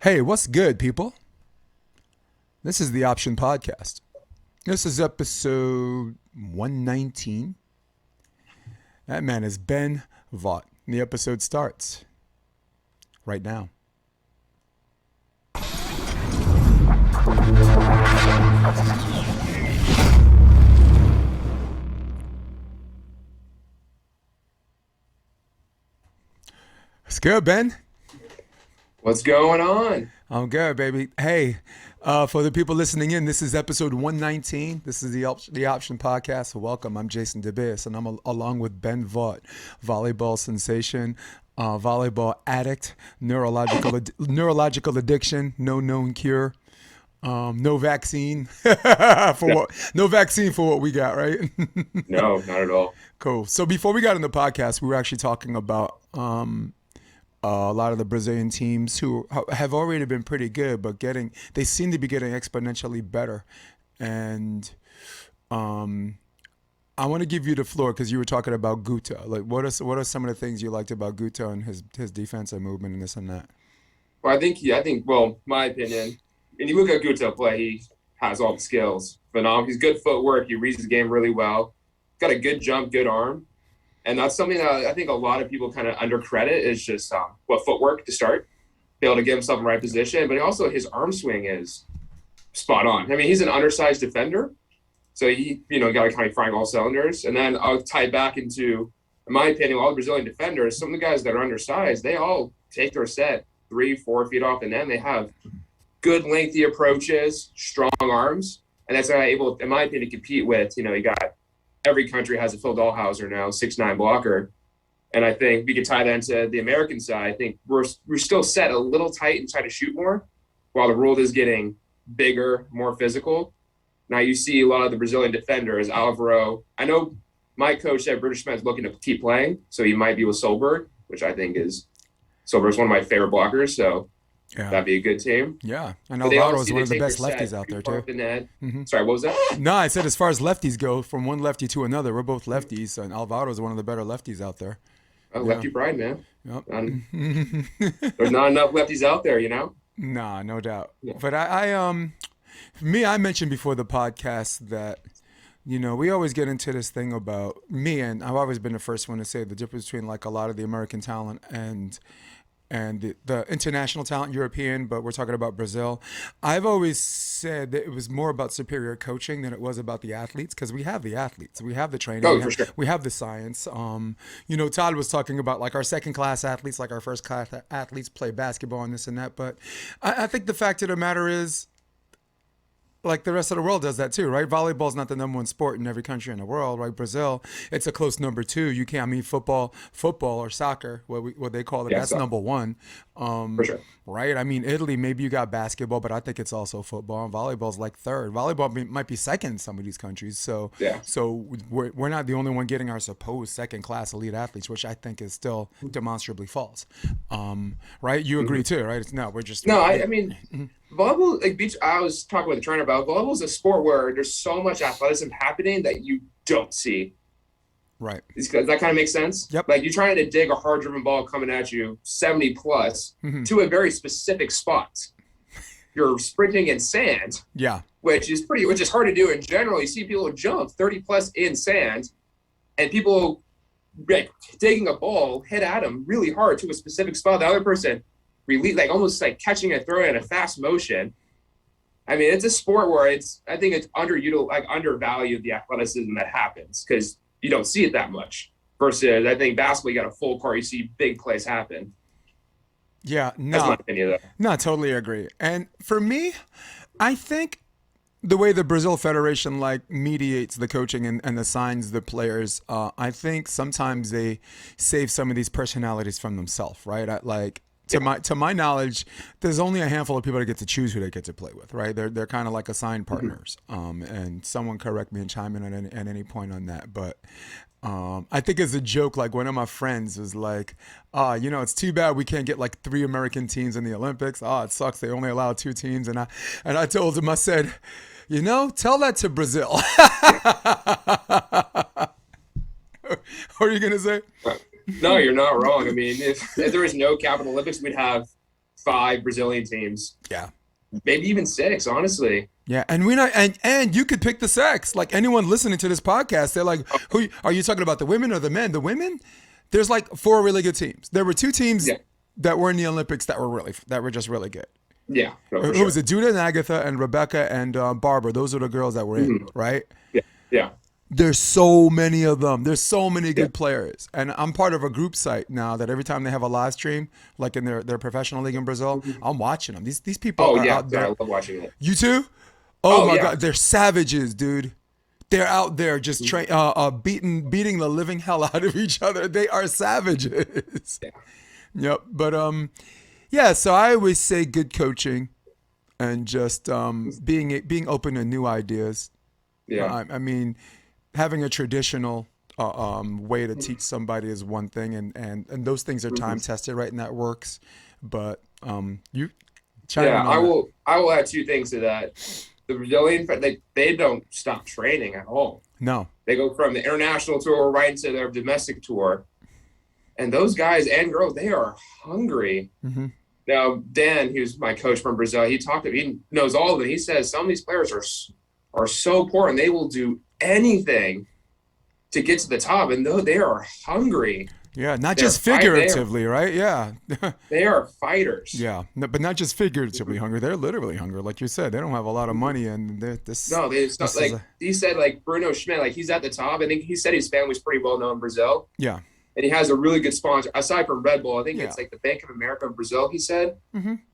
Hey, what's good, people? This is the Option Podcast. This is episode 119. That man is Ben Vaught. The episode starts right now. What's good, Ben? What's going on? I'm good, baby. Hey, for the people listening in, this is episode 119. This is the Option Podcast. So welcome. I'm Jason DeBeas, and I'm along with Ben Vaught, volleyball sensation, volleyball addict, neurological addiction, no known cure, no vaccine No, no vaccine for what we got, right? no, not at all. Cool. So before we got in the podcast, we were actually talking about a lot of the Brazilian teams who have already been pretty good, but they seem to be getting exponentially better. And I want to give you the floor because you were talking about Guto. Like, what are some of the things you liked about Guto and his defensive movement and this and that? Well, well, my opinion, when you look at Guto play, he has all the skills. Phenomenal. He's good footwork. He reads his game really well. Got a good jump, good arm. And that's something that I think a lot of people kind of undercredit is just footwork to start, be able to get himself in the right position. But also his arm swing is spot on. I mean, he's an undersized defender. So he, got to kind of firing all cylinders. And then I'll tie it back into, in my opinion, all the Brazilian defenders, some of the guys that are undersized, they all take their set 3-4 feet off the net. They have good lengthy approaches, strong arms. And that's how able, in my opinion, to compete with, you got every country has a Phil Dahlhauser now, 6'9" blocker. And I think we could tie that into the American side. I think we're still set a little tight and try to shoot more while the world is getting bigger, more physical. Now you see a lot of the Brazilian defenders, Alvaro. I know my coach said British Man's looking to keep playing, so he might be with Solberg, which I think Solberg's one of my favorite blockers. So Yeah. that'd be a good team. Yeah. And But they Alvaro is obviously one they of the take best their set lefties out too there, far too. off the net. hmm Sorry, what was that? No, I said as far as lefties go, from one lefty to another, we're both lefties, and Alvaro is one of the better lefties out there. Yeah. Lefty pride, man. Yep. There's not enough lefties out there. Nah, no doubt. Yeah. But I mentioned before the podcast that, we always get into this thing about me, and I've always been the first one to say the difference between like a lot of the American talent and the international talent, European, but we're talking about Brazil. I've always said that it was more about superior coaching than it was about the athletes because we have the athletes, we have the training, Oh, for sure. we have the science. Todd was talking about like our second class athletes, like our first class athletes play basketball and this and that. But I think the fact of the matter is, like the rest of the world does that too, right? Volleyball is not the number one sport in every country in the world, right? Brazil, it's a close number two. You can't, I mean, football or soccer, what they call it, Yeah, that's so number one, for sure. right? I mean, Italy, maybe you got basketball, but I think it's also football, and volleyball's like third. Might be second in some of these countries. So, Yeah. so we're not the only one getting our supposed second class elite athletes, which I think is still demonstrably false. Right? You agree too, right? We're just, No, I mean, volleyball, like beach, I was talking with the trainer about volleyball is a sport where there's so much athleticism happening that you don't see. right. Does that kind of make sense? Yep. Like you're trying to dig a hard driven ball coming at you 70 plus hmm to a very specific spot. You're sprinting in sand, Yeah. which is hard to do in general. You see people jump 30 plus in sand and people like taking a ball, hit at them really hard to a specific spot. The other person release, like almost like catching and throwing in a fast motion. I mean, it's a sport where I think it's undervalued the athleticism that happens because you don't see it that much. Versus, I think basketball, you got a full court, you see big plays happen. Yeah. That's my No. opinion, though. No, totally agree. And for me, I think the way the Brazil Federation like mediates the coaching and assigns the players, I think sometimes they save some of these personalities from themselves, right? Like Yeah. to my knowledge, there's only a handful of people that get to choose who they get to play with, right? They're kind of like assigned partners. And someone correct me and chime in at any point on that, but. I think as a joke, like one of my friends was like, it's too bad we can't get like 3 American teams in the Olympics. It sucks. They only allow 2 teams. And I told him, I said, tell that to Brazil. What are you going to say? No, you're not wrong. I mean, if there was no capital Olympics, we'd have 5 Brazilian teams. Yeah. Maybe even 6, honestly. Yeah, and we not and you could pick the sex. Like anyone listening to this podcast, they're like, "Who are you talking about? The women or the men?" The women, there's like 4 really good teams. There were 2 teams that were in the Olympics that were just really good. Yeah, no, Who was it? Judah and Agatha and Rebecca and Barbara. Those are the girls that were in, right? Yeah. There's so many of them. There's so many good players. And I'm part of a group site now that every time they have a live stream, like in their professional league in Brazil, I'm watching them. These people are out there. I love watching it. You too? Oh my God. They're savages, dude. They're out there just beating the living hell out of each other. They are savages. Yeah. Yep. But so I always say good coaching and just being open to new ideas. Yeah. I mean, having a traditional way to teach somebody is one thing, and those things are time tested, right? And that works. But you chime in on I will add 2 things to that. The Brazilian, they don't stop training at all. No. They go from the international tour right into their domestic tour. And those guys and girls, they are hungry. Mm-hmm. Now, Dan, who's my coach from Brazil, he knows all of it. He says some of these players are so poor and they will do anything to get to the top. And though they are hungry. Yeah, not just figuratively, right? Yeah. They are fighters. Yeah, but not just figuratively hungry. They're literally hungry. Like you said, they don't have a lot of money. And he said, like Bruno Schmidt, like he's at the top. I think he said his family's pretty well known in Brazil. Yeah. And he has a really good sponsor. Aside from Red Bull, I think it's like the Bank of America in Brazil, he said,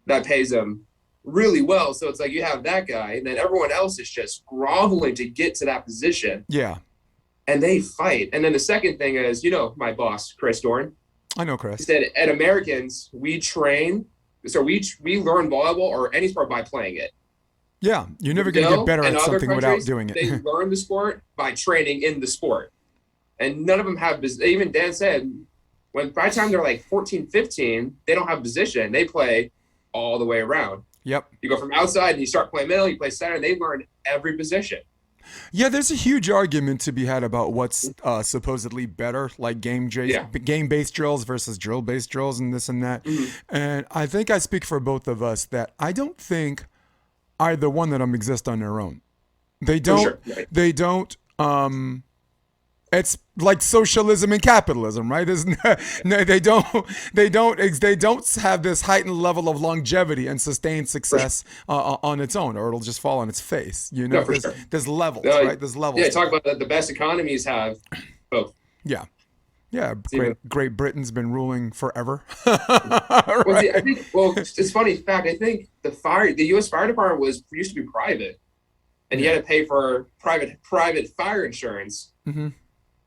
that pays him really well. So it's like you have that guy, and then everyone else is just groveling to get to that position. Yeah. And they fight. And then the second thing is, my boss, Chris Dorn. I know Chris. He said, at Americans, we train. So we learn volleyball or any sport by playing it. Yeah. You're never going to get better at something without doing it. They learn the sport by training in the sport. And none of them have, even Dan said, by the time they're like 14, 15, they don't have position. They play all the way around. Yep. You go from outside and you start playing middle, you play center, and they learn every position. Yeah, there's a huge argument to be had about what's supposedly better, like game-based drills versus drill-based drills and this and that. And I think I speak for both of us that I don't think either one of them exist on their own. They don't. Sure. Right. They don't. It's like socialism and capitalism, right? They don't have this heightened level of longevity and sustained success on its own, or it'll just fall on its face. There's levels, right? There's levels. Yeah, talk about the best economies have both. Yeah. Great Britain's been ruling forever. Right? It's funny fact. I think the U.S. Fire Department used to be private, and you had to pay for private fire insurance. Mm-hmm.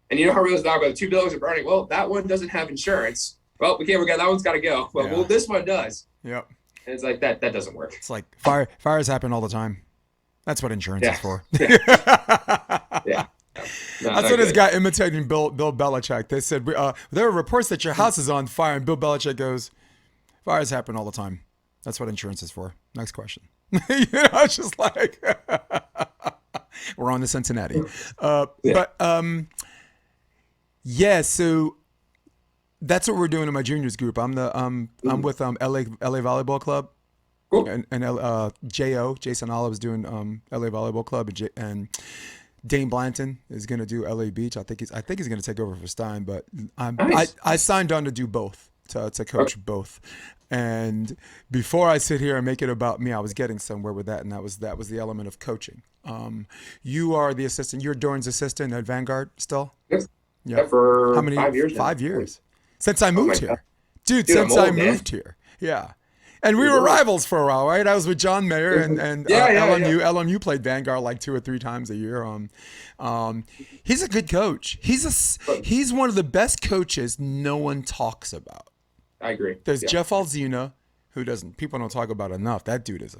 And you know how real is that? About 2 buildings are burning. Well, that one doesn't have insurance. Well, that one's got to go. Well, this one does. Yep. And it's like that doesn't work. It's like fires happen all the time. That's what insurance is for. Yeah. No, I saw this guy imitating Bill Belichick. They said there are reports that your house is on fire, and Bill Belichick goes, "Fires happen all the time. That's what insurance is for." Next question. It's just like we're on to Cincinnati, but. Yeah, so that's what we're doing in my juniors group. I'm with LA Volleyball Club, cool. and Jason Olive's doing LA Volleyball Club, and Dane Blanton is going to do LA Beach. I think he's going to take over for Stein, but nice. I signed on to do both, to coach both. And before I sit here and make it about me, I was getting somewhere with that, and that was the element of coaching. You are the assistant. You're Dorn's assistant at Vanguard still? Yes. Yeah. For how many? 5 years. 5 years. Since I moved here. Dude, since I moved here. Yeah. And we were rivals for a while, right? I was with John Mayer and LMU. LMU played Vanguard like 2 or 3 times a year. He's a good coach. He's one of the best coaches no one talks about. I agree. There's Jeff Alzina, who people don't talk about enough. That dude is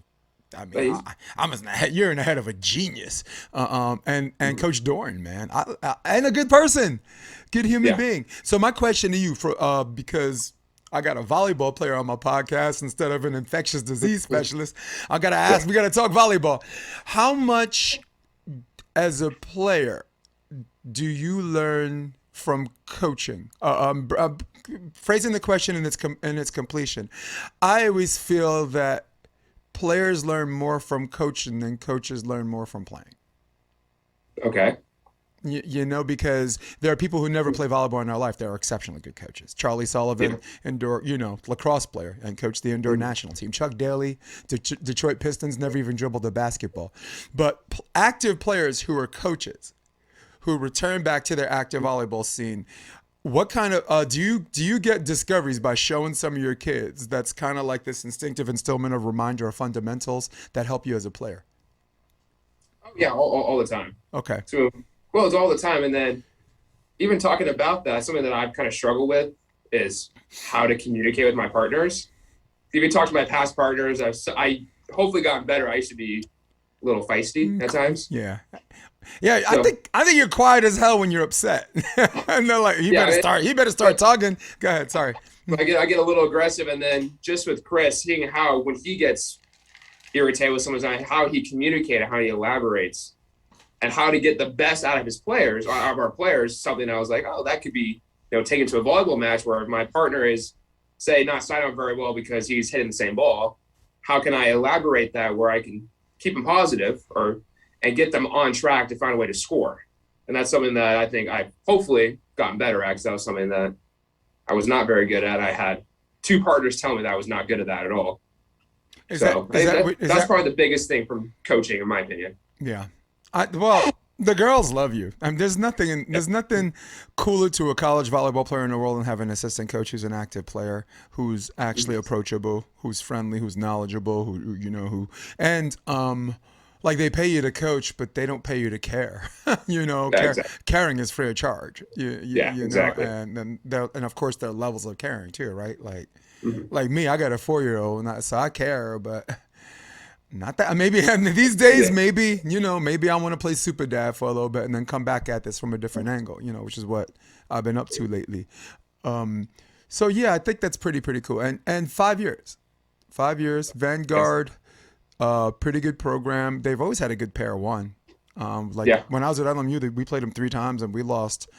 you're in the head of a genius. And Coach Dorn, man, and a good person, good human being. So my question to you, because I got a volleyball player on my podcast instead of an infectious disease specialist, I gotta ask. We gotta talk volleyball. How much, as a player, do you learn from coaching? Phrasing the question in its completion, I always feel that players learn more from coaching than coaches learn more from playing. Okay. You know, because there are people who never play volleyball in their life. They're exceptionally good coaches. Charlie Sullivan, indoor, lacrosse player and coached the indoor national team. Chuck Daly, Detroit Pistons, never even dribbled the basketball. But active players who are coaches, who return back to their active volleyball scene, what kind of do you get discoveries by showing some of your kids that's kind of like this instinctive instillment of reminder of fundamentals that help you as a player? Oh, yeah, all the time. Okay. So, well, it's all the time. And then even talking about that, something that I've kind of struggled with is how to communicate with my partners. Even talk to my past partners, I hopefully gotten better. I used to be a little feisty at times. Yeah. Yeah, so, I think you're quiet as hell when you're upset. And they're like, you better start talking. Go ahead, sorry. I get a little aggressive, and then just with Chris, seeing how when he gets irritated with someone, how he communicates, how he elaborates, and how to get the best out of his players, out of our players, something I was like, oh, that could be, taken to a volleyball match where my partner is, say, not starting out very well because he's hitting the same ball. How can I elaborate that where I can keep him positive and get them on track to find a way to score? And that's something that I think I've hopefully gotten better at, because that was something that I was not very good at. I had two partners tell me that I was not good at that at all. That's probably the biggest thing from coaching, in my opinion. Yeah. The girls love you. I mean, there's nothing cooler to a college volleyball player in the world than having an assistant coach who's an active player, who's actually approachable, who's friendly, who's knowledgeable, like they pay you to coach, but they don't pay you to care. Exactly. Caring is free of charge. Exactly. And of course there are levels of caring too, right? Like me, I got a 4-year-old, so I care, but not that. Maybe these days, maybe I want to play super dad for a little bit and then come back at this from a different angle, which is what I've been up to lately. So yeah, I think that's pretty cool. And 5 years, Vanguard. Pretty good program. They've always had a good pair one. When I was at LMU, we played them 3 times and we lost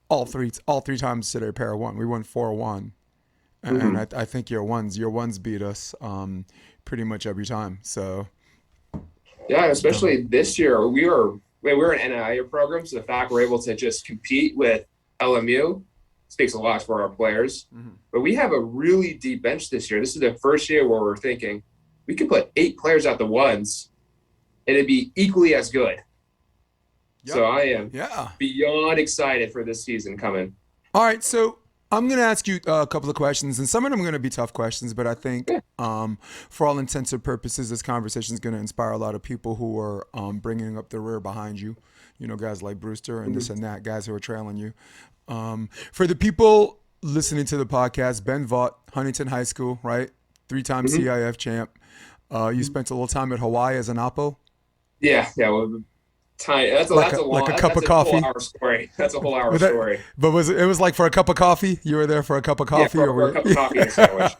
all three times to their pair one. We won 4-1, and I think your ones beat us pretty much every time. So yeah, especially this year, we were an NIA program, so the fact we're able to just compete with LMU speaks a lot for our players. But we have a really deep bench this year. This is the first year where we're thinking we could put 8 players at the ones and it'd be equally as good. Yep. So I am beyond excited for this season coming. All right. So I'm going to ask you a couple of questions, and some of them are going to be tough questions, but I think for all intents and purposes, this conversation is going to inspire a lot of people who are bringing up the rear behind you, guys like Brewster and this and that, guys who are trailing you. For the people listening to the podcast, Ben Vaught, Huntington High School, right? 3-time CIF champ. You spent a little time at Hawaii as an oppo? Yeah. Well, that's a whole hour story. That's a whole hour story. But it was like for a cup of coffee? You were there for a cup of coffee? Yeah, for a cup of coffee and a sandwich.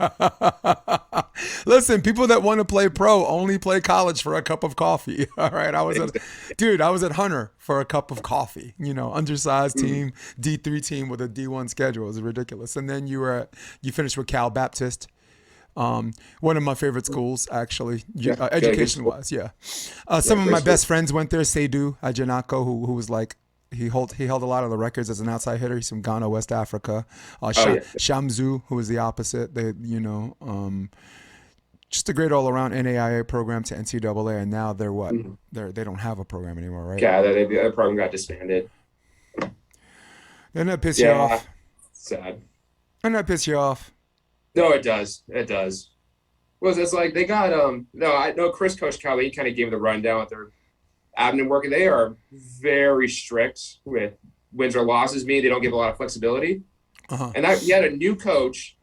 Listen, people that want to play pro only play college for a cup of coffee. All right. I was at Hunter for a cup of coffee, undersized team, D3 team with a D1 schedule. It was ridiculous. And then you finished with Cal Baptist. One of my favorite schools, actually, education-wise. Yeah, some of my best friends went there. Seydou Ajanako, who was like he held a lot of the records as an outside hitter. He's from Ghana, West Africa. Shamzu, who was the opposite. They, just a great all-around NAIA program to NCAA, and now they're what? They don't have a program anymore, right? Yeah, the program got disbanded. Doesn't that piss you off? Sad. Doesn't that piss you off? No, it does. It does. Well, it's like they got I know Chris Coach Cali, he kind of gave the rundown with their admin work. They are very strict with wins or losses. They don't give a lot of flexibility. And he had a new coach.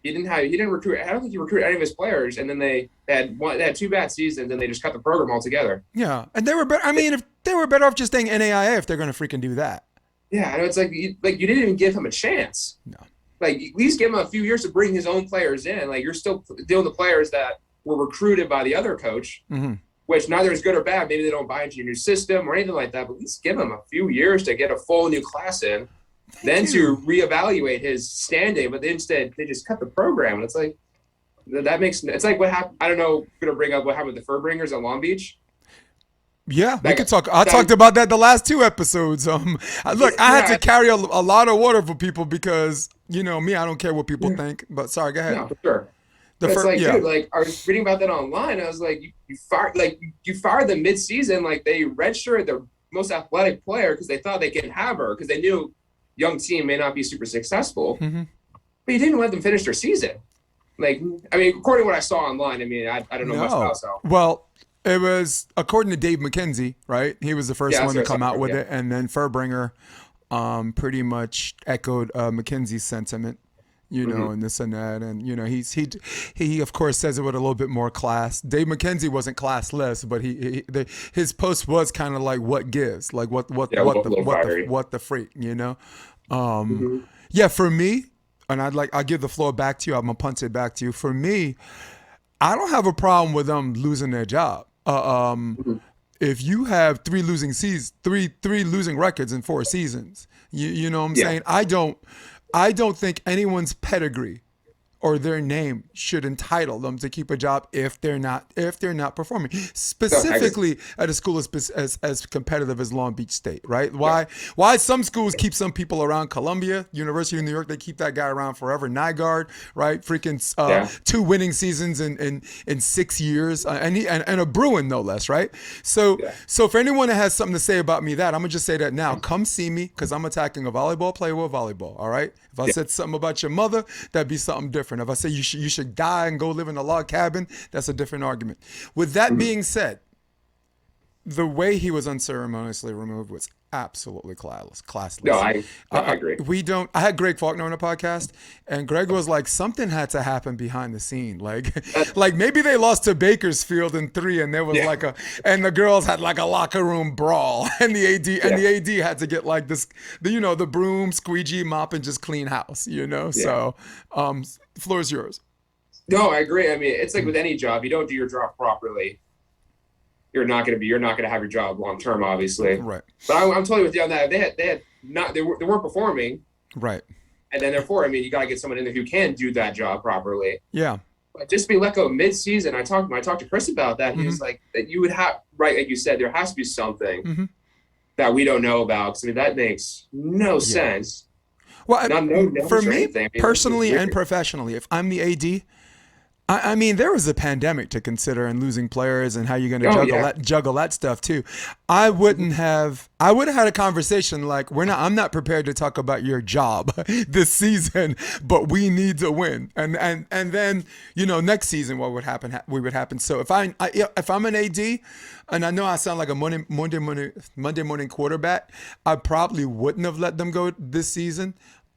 He didn't recruit. I don't think he recruited any of his players. And then they had 2 bad seasons, and they just cut the program altogether. Yeah, and they were better. I mean, if they were better off just staying NAIA if they're going to freaking do that. Yeah, and it's like you didn't even give him a chance. No. Like, at least give him a few years to bring his own players in. Like, you're still dealing with players that were recruited by the other coach, which neither is good or bad. Maybe they don't buy into your new system or anything like that, but at least give them a few years to get a full new class in. then to reevaluate his standing, but instead they just cut the program. And it's like, that makes, it's like what happened. I don't know, going to bring up what happened with the Fuerbringers at Long Beach. Yeah, we could talk. I talked about that the last 2 episodes. Look, I had to carry a lot of water for people because, you know, me, I don't care what people think. But sorry, go ahead. No, for sure. It's like, dude, like I was reading about that online. I was like, you fired them mid-season. Like they registered their most athletic player because they thought they could have her because they knew young team may not be super successful. Mm-hmm. But you didn't let them finish their season. Like, I mean, according to what I saw online, I mean, I don't know much about so. Well, it was according to Dave McKenzie, right? He was the first one to come out with it, and then Fuerbringer pretty much echoed McKenzie's sentiment, you know, and this and that, and you know, he of course says it with a little bit more class. Dave McKenzie wasn't classless, but his post was kind of like what gives, like what the freak, you know. Yeah, for me, and I'll give the floor back to you. I'm gonna punt it back to you. For me, I don't have a problem with them losing their job. If you have 3 losing seasons, three losing records in 4 seasons, you know what I'm saying? I don't think anyone's pedigree or their name should entitle them to keep a job if they're not performing, specifically at a school as competitive as Long Beach State, right? Why some schools keep some people around? Columbia, University of New York, they keep that guy around forever. Nygaard, right? Freaking 2 winning seasons in 6 years, and a Bruin no less, right? So for anyone that has something to say about me, I'm gonna just say that now. Come see me because I'm attacking a volleyball player with volleyball. All right. If I said something about your mother, that'd be something different. If I say you should die and go live in a log cabin, that's a different argument. With that being said, the way he was unceremoniously removed was absolutely classless. No, I agree. I had Greg Faulkner on a podcast, and Greg was like, something had to happen behind the scene. Like maybe they lost to Bakersfield in 3, and there was and the girls had like a locker room brawl, and the AD had to get like this, the broom, squeegee, mop, and just clean house, you know? So, floor is yours. No, I agree. I mean, it's like with any job, you don't do your job properly, you're not going to have your job long term, obviously. Right. But I'm totally with you on that. They weren't performing. Right. And then therefore, I mean, you got to get someone in there who can do that job properly. Yeah. But just be let go mid-season. I talked to Chris about that. He was like, that you would have, right, like you said, there has to be something that we don't know about. Because I mean, that makes no sense. Well, for me, personally and professionally, if I'm the AD, I mean, there was a pandemic to consider and losing players and how you're going to juggle that stuff too. I would have had a conversation like, I'm not prepared to talk about your job this season, but we need to win. And then, next season, what would happen? So if I'm an AD, and I know I sound like a Monday morning quarterback, I probably wouldn't have let them go this season.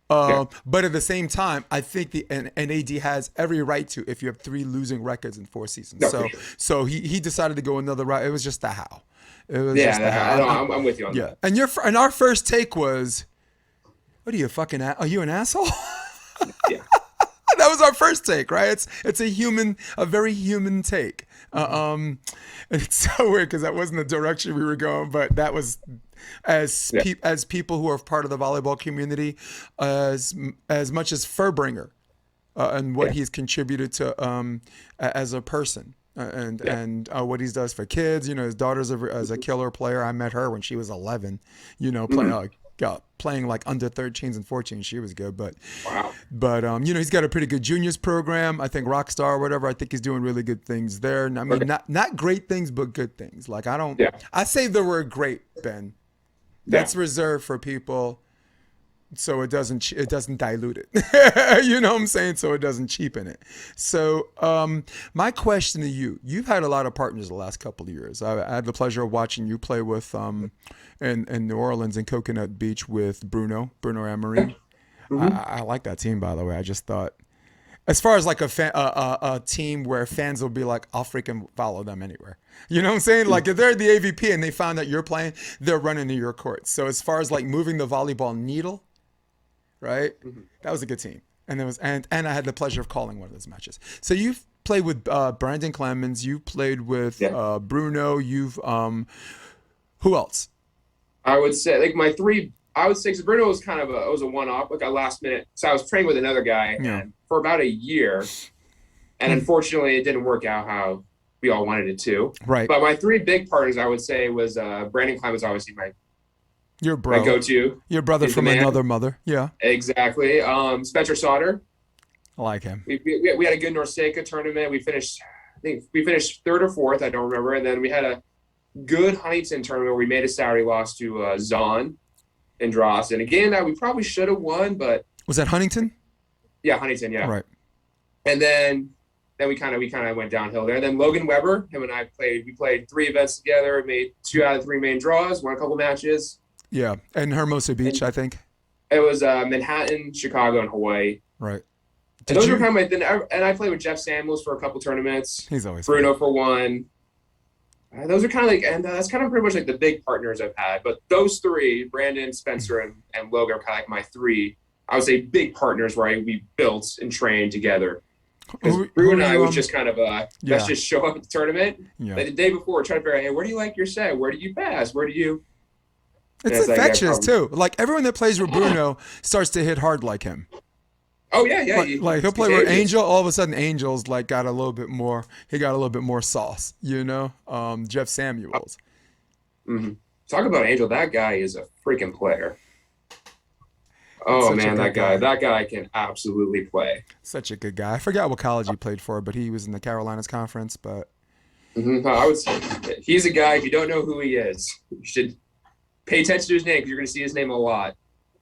But at the same time, I think an AD has every right to if you have 3 losing records in 4 seasons. No, so he decided to go another route. It was just the how. It was just the how. I'm with you on that. And our first take was, what are you are you an asshole? Yeah. That was our first take, right? It's a very human take. And it's so weird because that wasn't the direction we were going, but that was as people who are part of the volleyball community, as much as Fuerbringer and what he's contributed to as a person. And what he does for kids, his daughter's a killer player. I met her when she was 11, playing like under 13s and 14s. She was good, but he's got a pretty good juniors program. I think Rockstar or whatever. I think he's doing really good things there. And I mean, not great things, but good things. Like I say the word great, Ben. That's reserved for people, so it doesn't dilute it. You know what I'm saying? So it doesn't cheapen it. So my question to you: you've had a lot of partners the last couple of years. I had the pleasure of watching you play with in New Orleans and Coconut Beach with Bruno Amorim. I like that team, by the way. I just thought, as far as like a team where fans will be like, I'll freaking follow them anywhere. You know what I'm saying? Like if they're the AVP and they found out you're playing, they're running to your court. So as far as like moving the volleyball needle, right? That was a good team. And there was and I had the pleasure of calling one of those matches. So you've played with Branden Clemens, you played with Bruno, you've who else? I would say like my 3 I would say because Bruno was kind of it was a one-off, like a last minute. So I was training with another guy and for about a year, and unfortunately, it didn't work out how we all wanted it to. Right. But my three big partners, I would say, was Branden Clemens, obviously my go-to. Your brother from another mother. Yeah. Exactly. Spencer Sauter. I like him. We had a good NORCECA tournament. I think we finished third or fourth. I don't remember. And then we had a good Huntington tournament where we made a Saturday loss to Zahn and Dross. And again, that we probably should have won, but was that Huntington? Yeah, Huntington. Yeah. Right. And then we kind of went downhill there. And then Logan Weber, him and I we played 3 events together, made 2 out of 3 main draws, won a couple matches. Yeah, and Hermosa Beach, I think. It was Manhattan, Chicago, and Hawaii. Right. And those were kind of and I played with Jeff Samuels for a couple tournaments. He's always Bruno good. for one. Those are kind of like, and that's kind of pretty much like the big partners I've had. But those 3, Branden, Spencer, and Logan, are kind of like my 3, I would say, big partners where we built and trained together. Because Bruno and I was just kind of let's just show up at the tournament. Yeah. Like the day before, try to figure out, hey, where do you like your set? Where do you pass? Where do you? It's infectious too. Like everyone that plays with Bruno starts to hit hard like him. Oh yeah. Like he'll play with Angel. All of a sudden, Angel's like got a little bit more. He got a little bit more sauce. Jeff Samuels. Mm-hmm. Talk about Angel. That guy is a freaking player. Oh man, that guy can absolutely play. Such a good guy. I forgot what college he played for, but he was in the Carolinas Conference. But I would say he's a guy. If you don't know who he is, you should pay attention to his name because you're going to see his name a lot.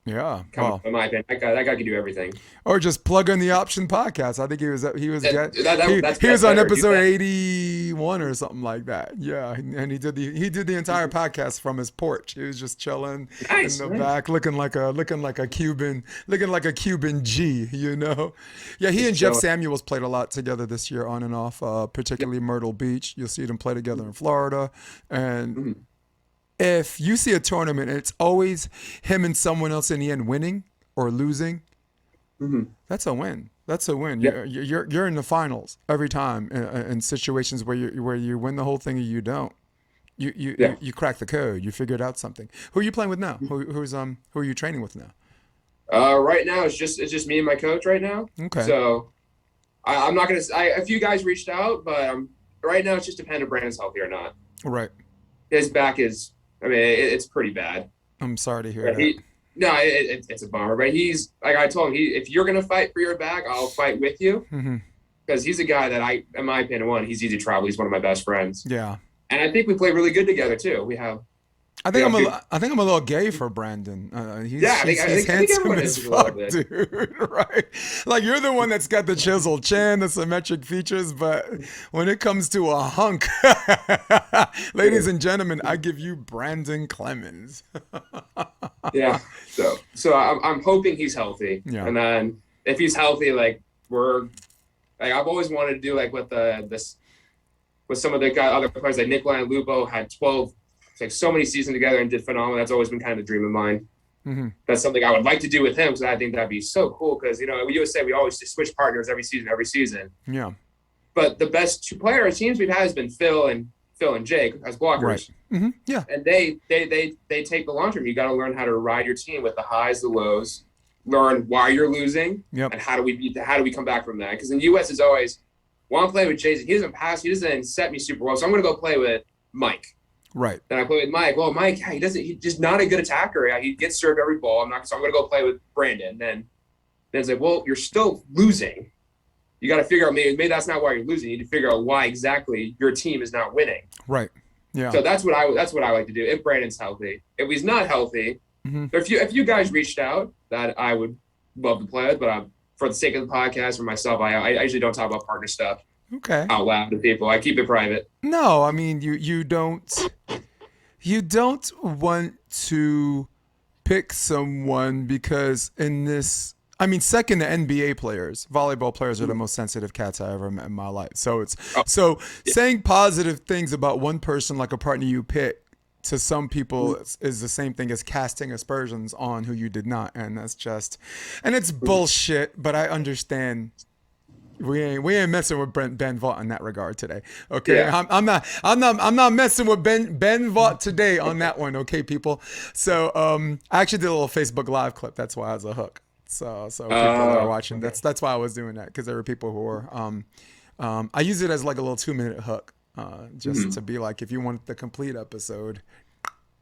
Yeah, in my opinion, that guy can do everything. Or just plug in the Option podcast. I think he was on episode 81 or something like that. Yeah, and he did the entire podcast from his porch. He was just chilling in the back, looking like a Cuban G. Yeah, he and Jeff Samuels played a lot together this year, on and off, particularly Myrtle Beach. You'll see them play together in Florida, and. Mm-hmm. If you see a tournament, it's always him and someone else in the end winning or losing. Mm-hmm. That's a win. Yep. You're in the finals every time in situations where you win the whole thing or you don't. You crack the code. You figured out something. Who are you playing with now? Who are you training with now? Right now it's just me and my coach right now. Okay. So I'm not gonna. A few guys reached out, but right now it's just dependent if Branden's healthy or not. Right. His back is. I mean, it's pretty bad. I'm sorry to hear that. It's a bummer. But he's like I told him, if you're gonna fight for your back, I'll fight with you. Because he's a guy that in my opinion, he's easy to travel. He's one of my best friends. Yeah. And I think we play really good together too. We have. I think I'm a little gay for Branden. He's handsome as fuck, dude. Right? Like you're the one that's got the chiseled chin, the symmetric features, but when it comes to a hunk, ladies and gentlemen, I give you Branden Clemens. Yeah. So I'm hoping he's healthy. Yeah. And then if he's healthy, I've always wanted to do with some of the other players like Nikolai and Lupo had 12. So many seasons together and did phenomenal. That's always been kind of a dream of mine. Mm-hmm. That's something I would like to do with him because I think that'd be so cool. Because we always say we always just switch partners every season. Yeah. But the best 2 player teams we've had has been Phil and Jake as blockers. Right. Mm-hmm. Yeah. And they take the long term. You got to learn how to ride your team with the highs, the lows. Learn why you're losing. Yep. And how do we come back from that? Because in the U.S. is always want to play with Jason. He doesn't pass. He doesn't set me super well. So I'm going to go play with Mike. Right. Then I play with Mike. Well, Mike, he's just not a good attacker. He gets served every ball. So I'm going to go play with Branden. Then it's like, well, you're still losing. You got to figure out maybe that's not why you're losing. You need to figure out why exactly your team is not winning. Right. Yeah. So that's what I like to do if Branden's healthy. If he's not healthy, if you guys reached out, that I would love to play with. But for the sake of the podcast, for myself, I usually don't talk about partner stuff. Okay. Out loud to people. I keep it private. No, I mean you don't want to pick someone because second to NBA players, volleyball players are the most sensitive cats I ever met in my life. So saying positive things about one person like a partner you pick to some people is the same thing as casting aspersions on who you did not, and it's bullshit, but I understand We ain't messing with Ben Vaught in that regard today. Okay, Yeah. I'm not messing with Ben Vaught today on that one. Okay, people. So I actually did a little Facebook Live clip. That's why I was a hook. So people are watching. Okay. That's why I was doing that, because there were people who were. I use it as like a little 2-minute hook, just to be like, if you want the complete episode.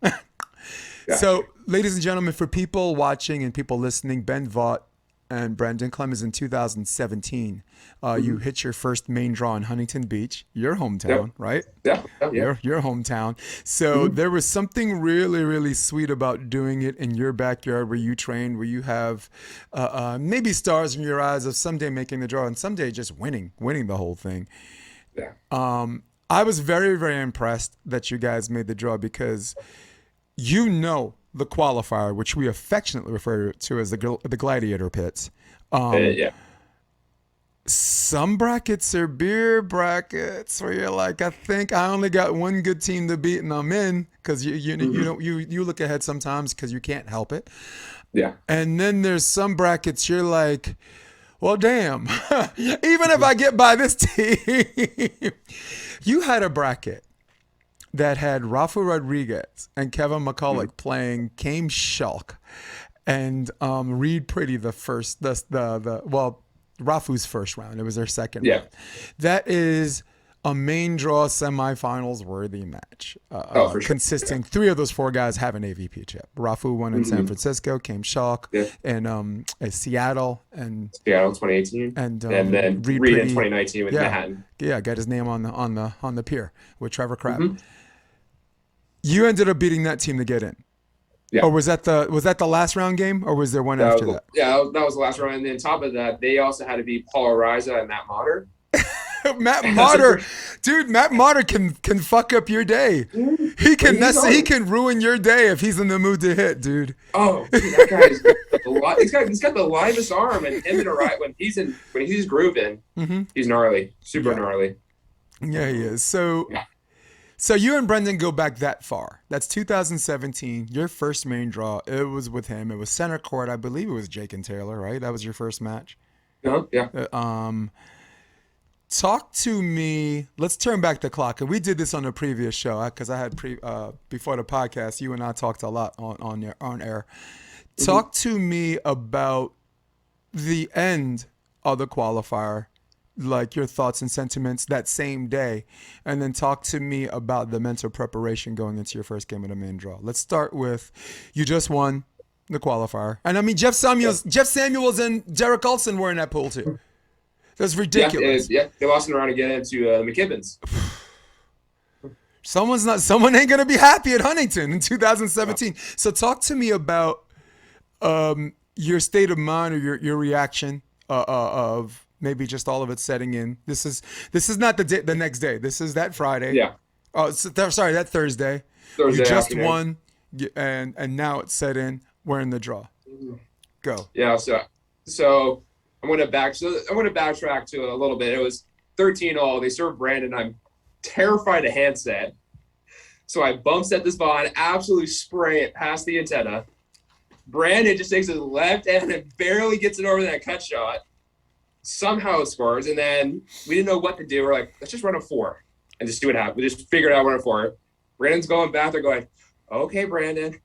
Gotcha. So, ladies and gentlemen, for people watching and people listening, Ben Vaught and Branden Clemens in 2017, you hit your first main draw in Huntington Beach, your hometown, right? Yeah. Your hometown. So there was something really, really sweet about doing it in your backyard where you trained, where you have maybe stars in your eyes of someday making the draw and someday just winning the whole thing. Yeah. I was very, very impressed that you guys made the draw, because the qualifier, which we affectionately refer to as the gladiator pits. Yeah. Some brackets are beer brackets where you're like, I think I only got one good team to beat and I'm in, because you look ahead sometimes because you can't help it. Yeah. And then there's some brackets you're like, well, damn, even if I get by this team. You had a bracket that had Rafa Rodriguez and Kevin McCulloch playing Kame Shulk and Reed Pretty Rafu's first round. It was their second round. That is a main draw semifinals worthy match. For sure. Consisting 3 of those 4 guys have an AVP chip. Rafu won in San Francisco, Kame Shulk in Seattle, and Seattle 2018, and then Reed in 2019 with Manhattan. Yeah, got his name on the pier with Trevor Crabb. You ended up beating that team to get in. Yeah. Or was that the last round game, or was there one after that? Yeah, that was the last round. And then on top of that, they also had to beat Paul Ariza and Matt Motter. Matt Motter, dude, Matt Motter can fuck up your day. He can ruin your day if he's in the mood to hit, dude. Oh, dude, that guy's got the livest arm, and him in a right when he's grooving, he's gnarly, super gnarly. Yeah, he is. So you and Branden go back that far. That's 2017. Your first main draw. It was with him. It was center court. I believe it was Jake and Taylor, right? That was your first match. Yeah. Talk to me. Let's turn back the clock. And we did this on a previous show because I had before the podcast. You and I talked a lot on air. Talk to me about the end of the qualifier, like your thoughts and sentiments that same day, and then talk to me about the mental preparation going into your first game of the main draw. Let's start with, you just won the qualifier, and I mean Jeff Samuels and Derek Olsen were in that pool too. That's ridiculous. Yeah, they lost in the round again to McKibbins. Someone ain't gonna be happy at Huntington in 2017. So talk to me about your state of mind or your reaction of maybe just all of it setting in. This is not the next day. This is that Friday. Yeah. That Thursday. You just won, and now it's set in. We're in the draw. Go. Yeah. So I'm going to backtrack to a little bit. It was 13-all. They served Branden. I'm terrified of handset. So I bump set this ball and absolutely spray it past the antenna. Branden just takes his left hand and barely gets it over that cut shot. Somehow it scores, and then we didn't know what to do. We're like, let's just run a 4 and just see what happens. We just figured out run a 4. Branden's going back. They're going, okay, Branden,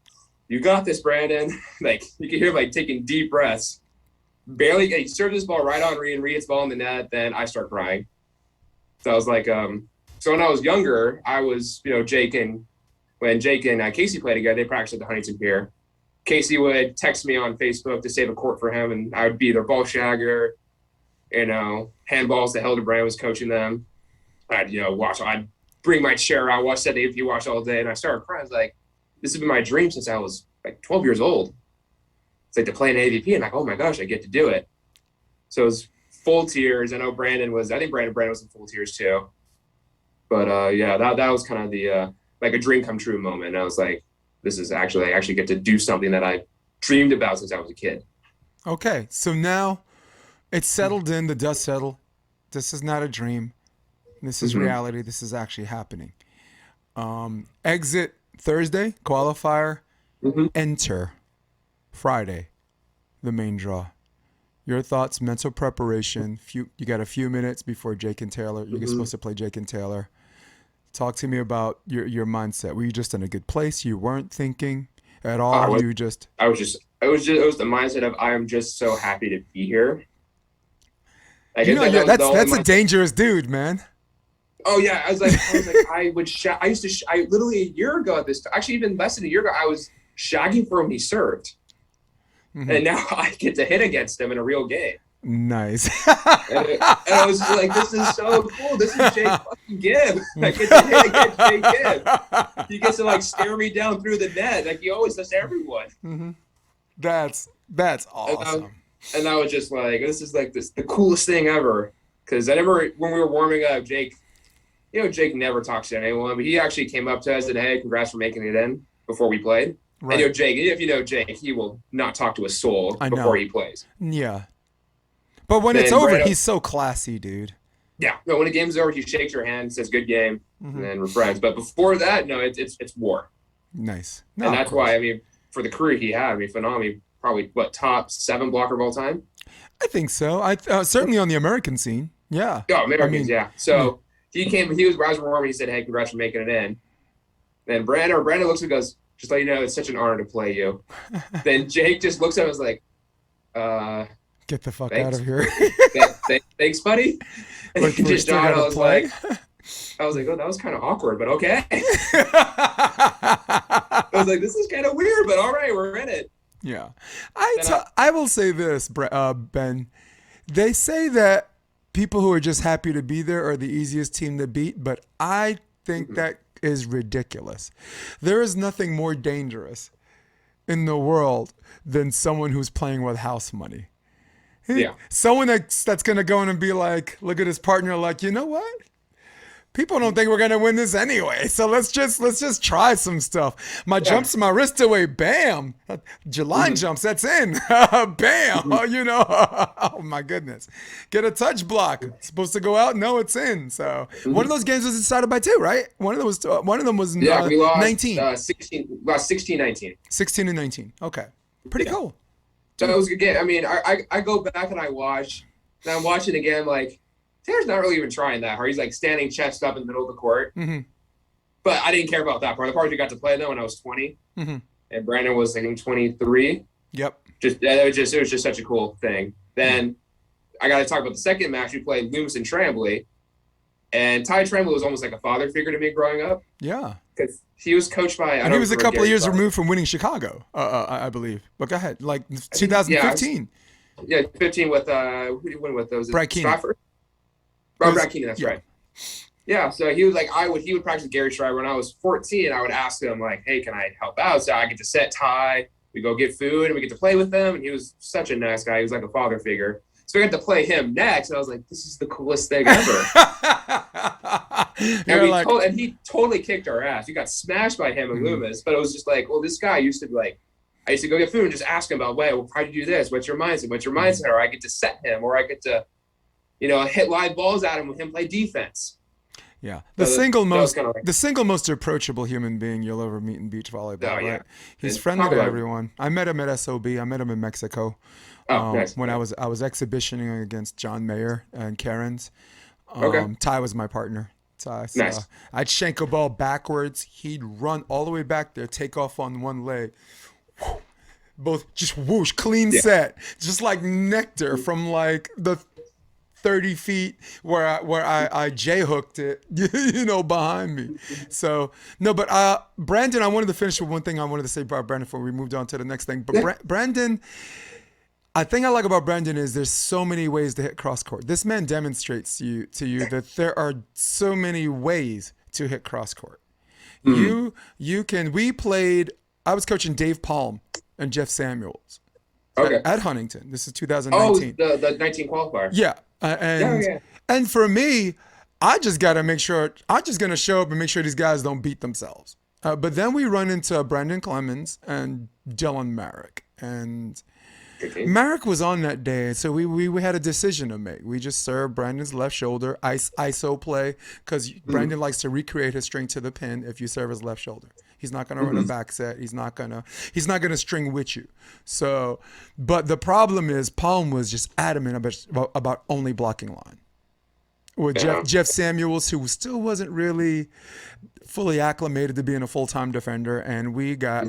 you got this, Branden. Like, you can hear him like taking deep breaths. Barely, he served this ball right on Reed, and Reed hits ball in the net. Then I start crying. So I was like, so when I was younger, I was, when Jake and Casey played together, they practiced at the Huntington Pier. Casey would text me on Facebook to save a court for him, and I would be their ball shagger. Handballs that Hildebrand was coaching them. I'd bring my chair out, watch that AVP watch all day, and I started crying. I was like, this has been my dream since I was like 12 years old. It's like to play an AVP, and like, oh my gosh, I get to do it. So it was full tears. I know Branden was in full tears too. But that was kind of the like a dream come true moment. And I was like, this is I actually get to do something that I dreamed about since I was a kid. Okay, so now it's settled in, the dust settled. This is not a dream. This is reality. This is actually happening. Exit Thursday, qualifier. Enter Friday, the main draw. Your thoughts, mental preparation. You got a few minutes before Jake and Taylor. You're supposed to play Jake and Taylor. Talk to me about your mindset. Were you just in a good place? You weren't thinking at all. It was the mindset of I am just so happy to be here. Like, that's a dangerous dude, man. Oh yeah, I was like, I literally a year ago at this time, actually even less than a year ago, I was shagging for him. He served, and now I get to hit against him in a real game. Nice. and I was like, this is so cool. This is Jake fucking Gibb. I get to hit against Jake Gibb. He gets to like stare me down through the net like he always does to everyone. Mm-hmm. That's awesome. And I was just like, this is like the coolest thing ever. Because I remember when we were warming up, Jake, Jake never talks to anyone, but he actually came up to us and, hey, congrats for making it in before we played. Right. And Jake, if you know Jake, he will not talk to a soul before he plays. Yeah. But when it's over, he's so classy, dude. Yeah. No, when the game's over, he shakes your hand, says good game, and then we're friends. But before that, no, it's war. Nice. No, and that's why, I mean, for the career he had, I mean, phenomenal. Probably, top 7 blocker of all time? I think so. Certainly on the American scene. Yeah. Oh, Americans, yeah. So he was warm. He said, hey, congrats for making it in. Then Branden looks and goes, just let you know, it's such an honor to play you. Then Jake just looks at him and was like, get the fuck out of here. Thanks, buddy. And he just nodded. I was like, oh, that was kind of awkward, but okay. I was like, this is kind of weird, but all right, we're in it. Yeah. I will say this, Ben. They say that people who are just happy to be there are the easiest team to beat, but I think that is ridiculous. There is nothing more dangerous in the world than someone who's playing with house money. Yeah. Someone that's going to go in and be like, look at his partner like, you know what? People don't think we're going to win this anyway. So let's just try some stuff. My jumps my wrist away. Bam. Line jumps. That's in. Bam. Oh, my goodness. Get a touch block. It's supposed to go out. No, it's in. So one of those games was decided by 2, right? One of them was we lost 19. 16. Lost 16-19. 16 and 19. Okay. Pretty cool. So it was a good game. I mean, I go back and I watch. And I'm watching again, like, Taylor's not really even trying that hard. He's like standing chest up in the middle of the court. Mm-hmm. But I didn't care about that part. The part we got to play though when I was 20, and Branden was I think 23. Yep. It was just such a cool thing. Then I got to talk about the second match. We played Loomis and Tremblay, and Ty Tremblay was almost like a father figure to me growing up. Yeah. Because he was coached by. And he was a couple of years removed from winning Chicago, I believe. But go ahead, like 2015. Yeah, 15 with who did he win with? Those Brad Keenan. Brad Keenan, that's right. Yeah, so he was like, he would practice Gary Schreiber. When I was 14, I would ask him like, hey, can I help out? So I get to set Ty, we go get food, and we get to play with him. And he was such a nice guy. He was like a father figure. So we got to play him next, and I was like, this is the coolest thing ever. And he totally kicked our ass. We got smashed by him and Loomis, but it was just like, well, this guy used to be like, I used to go get food and just ask him about, how do you do this? What's your mindset? Or I get to set him, or I get to, hit live balls at him with him play defense. Yeah, the single most approachable human being you'll ever meet in beach volleyball. Right? He's friendly to everyone. I met him at SOB. I met him in Mexico. Nice. When I was exhibitioning against John Mayer and Karen's. Ty was my partner. So nice. I'd shank a ball backwards. He'd run all the way back there, take off on one leg. Both just whoosh, clean set, just like nectar from like the 30 feet where I J-hooked it, behind me. So, no, but Branden, I wanted to finish with one thing I wanted to say about Branden before we moved on to the next thing. But Branden, I think I like about Branden is there's so many ways to hit cross court. This man demonstrates to you that there are so many ways to hit cross court. I was coaching Dave Palm and Jeff Samuels at Huntington. This is 2019. Oh, the 19 qualifier. Yeah. And for me, I just got to make sure, I'm just going to show up and make sure these guys don't beat themselves. But then we run into Branden Clemens and Dylan Merrick. And Good team. Marek was on that day, so we had a decision to make. We just served Branden's left shoulder, ISO play, because Branden likes to recreate his string to the pin if you serve his left shoulder. He's not going to run a back set. He's not gonna string with you. So, but the problem is Palm was just adamant about only blocking line. With Jeff Samuels, who still wasn't really fully acclimated to being a full-time defender, and we got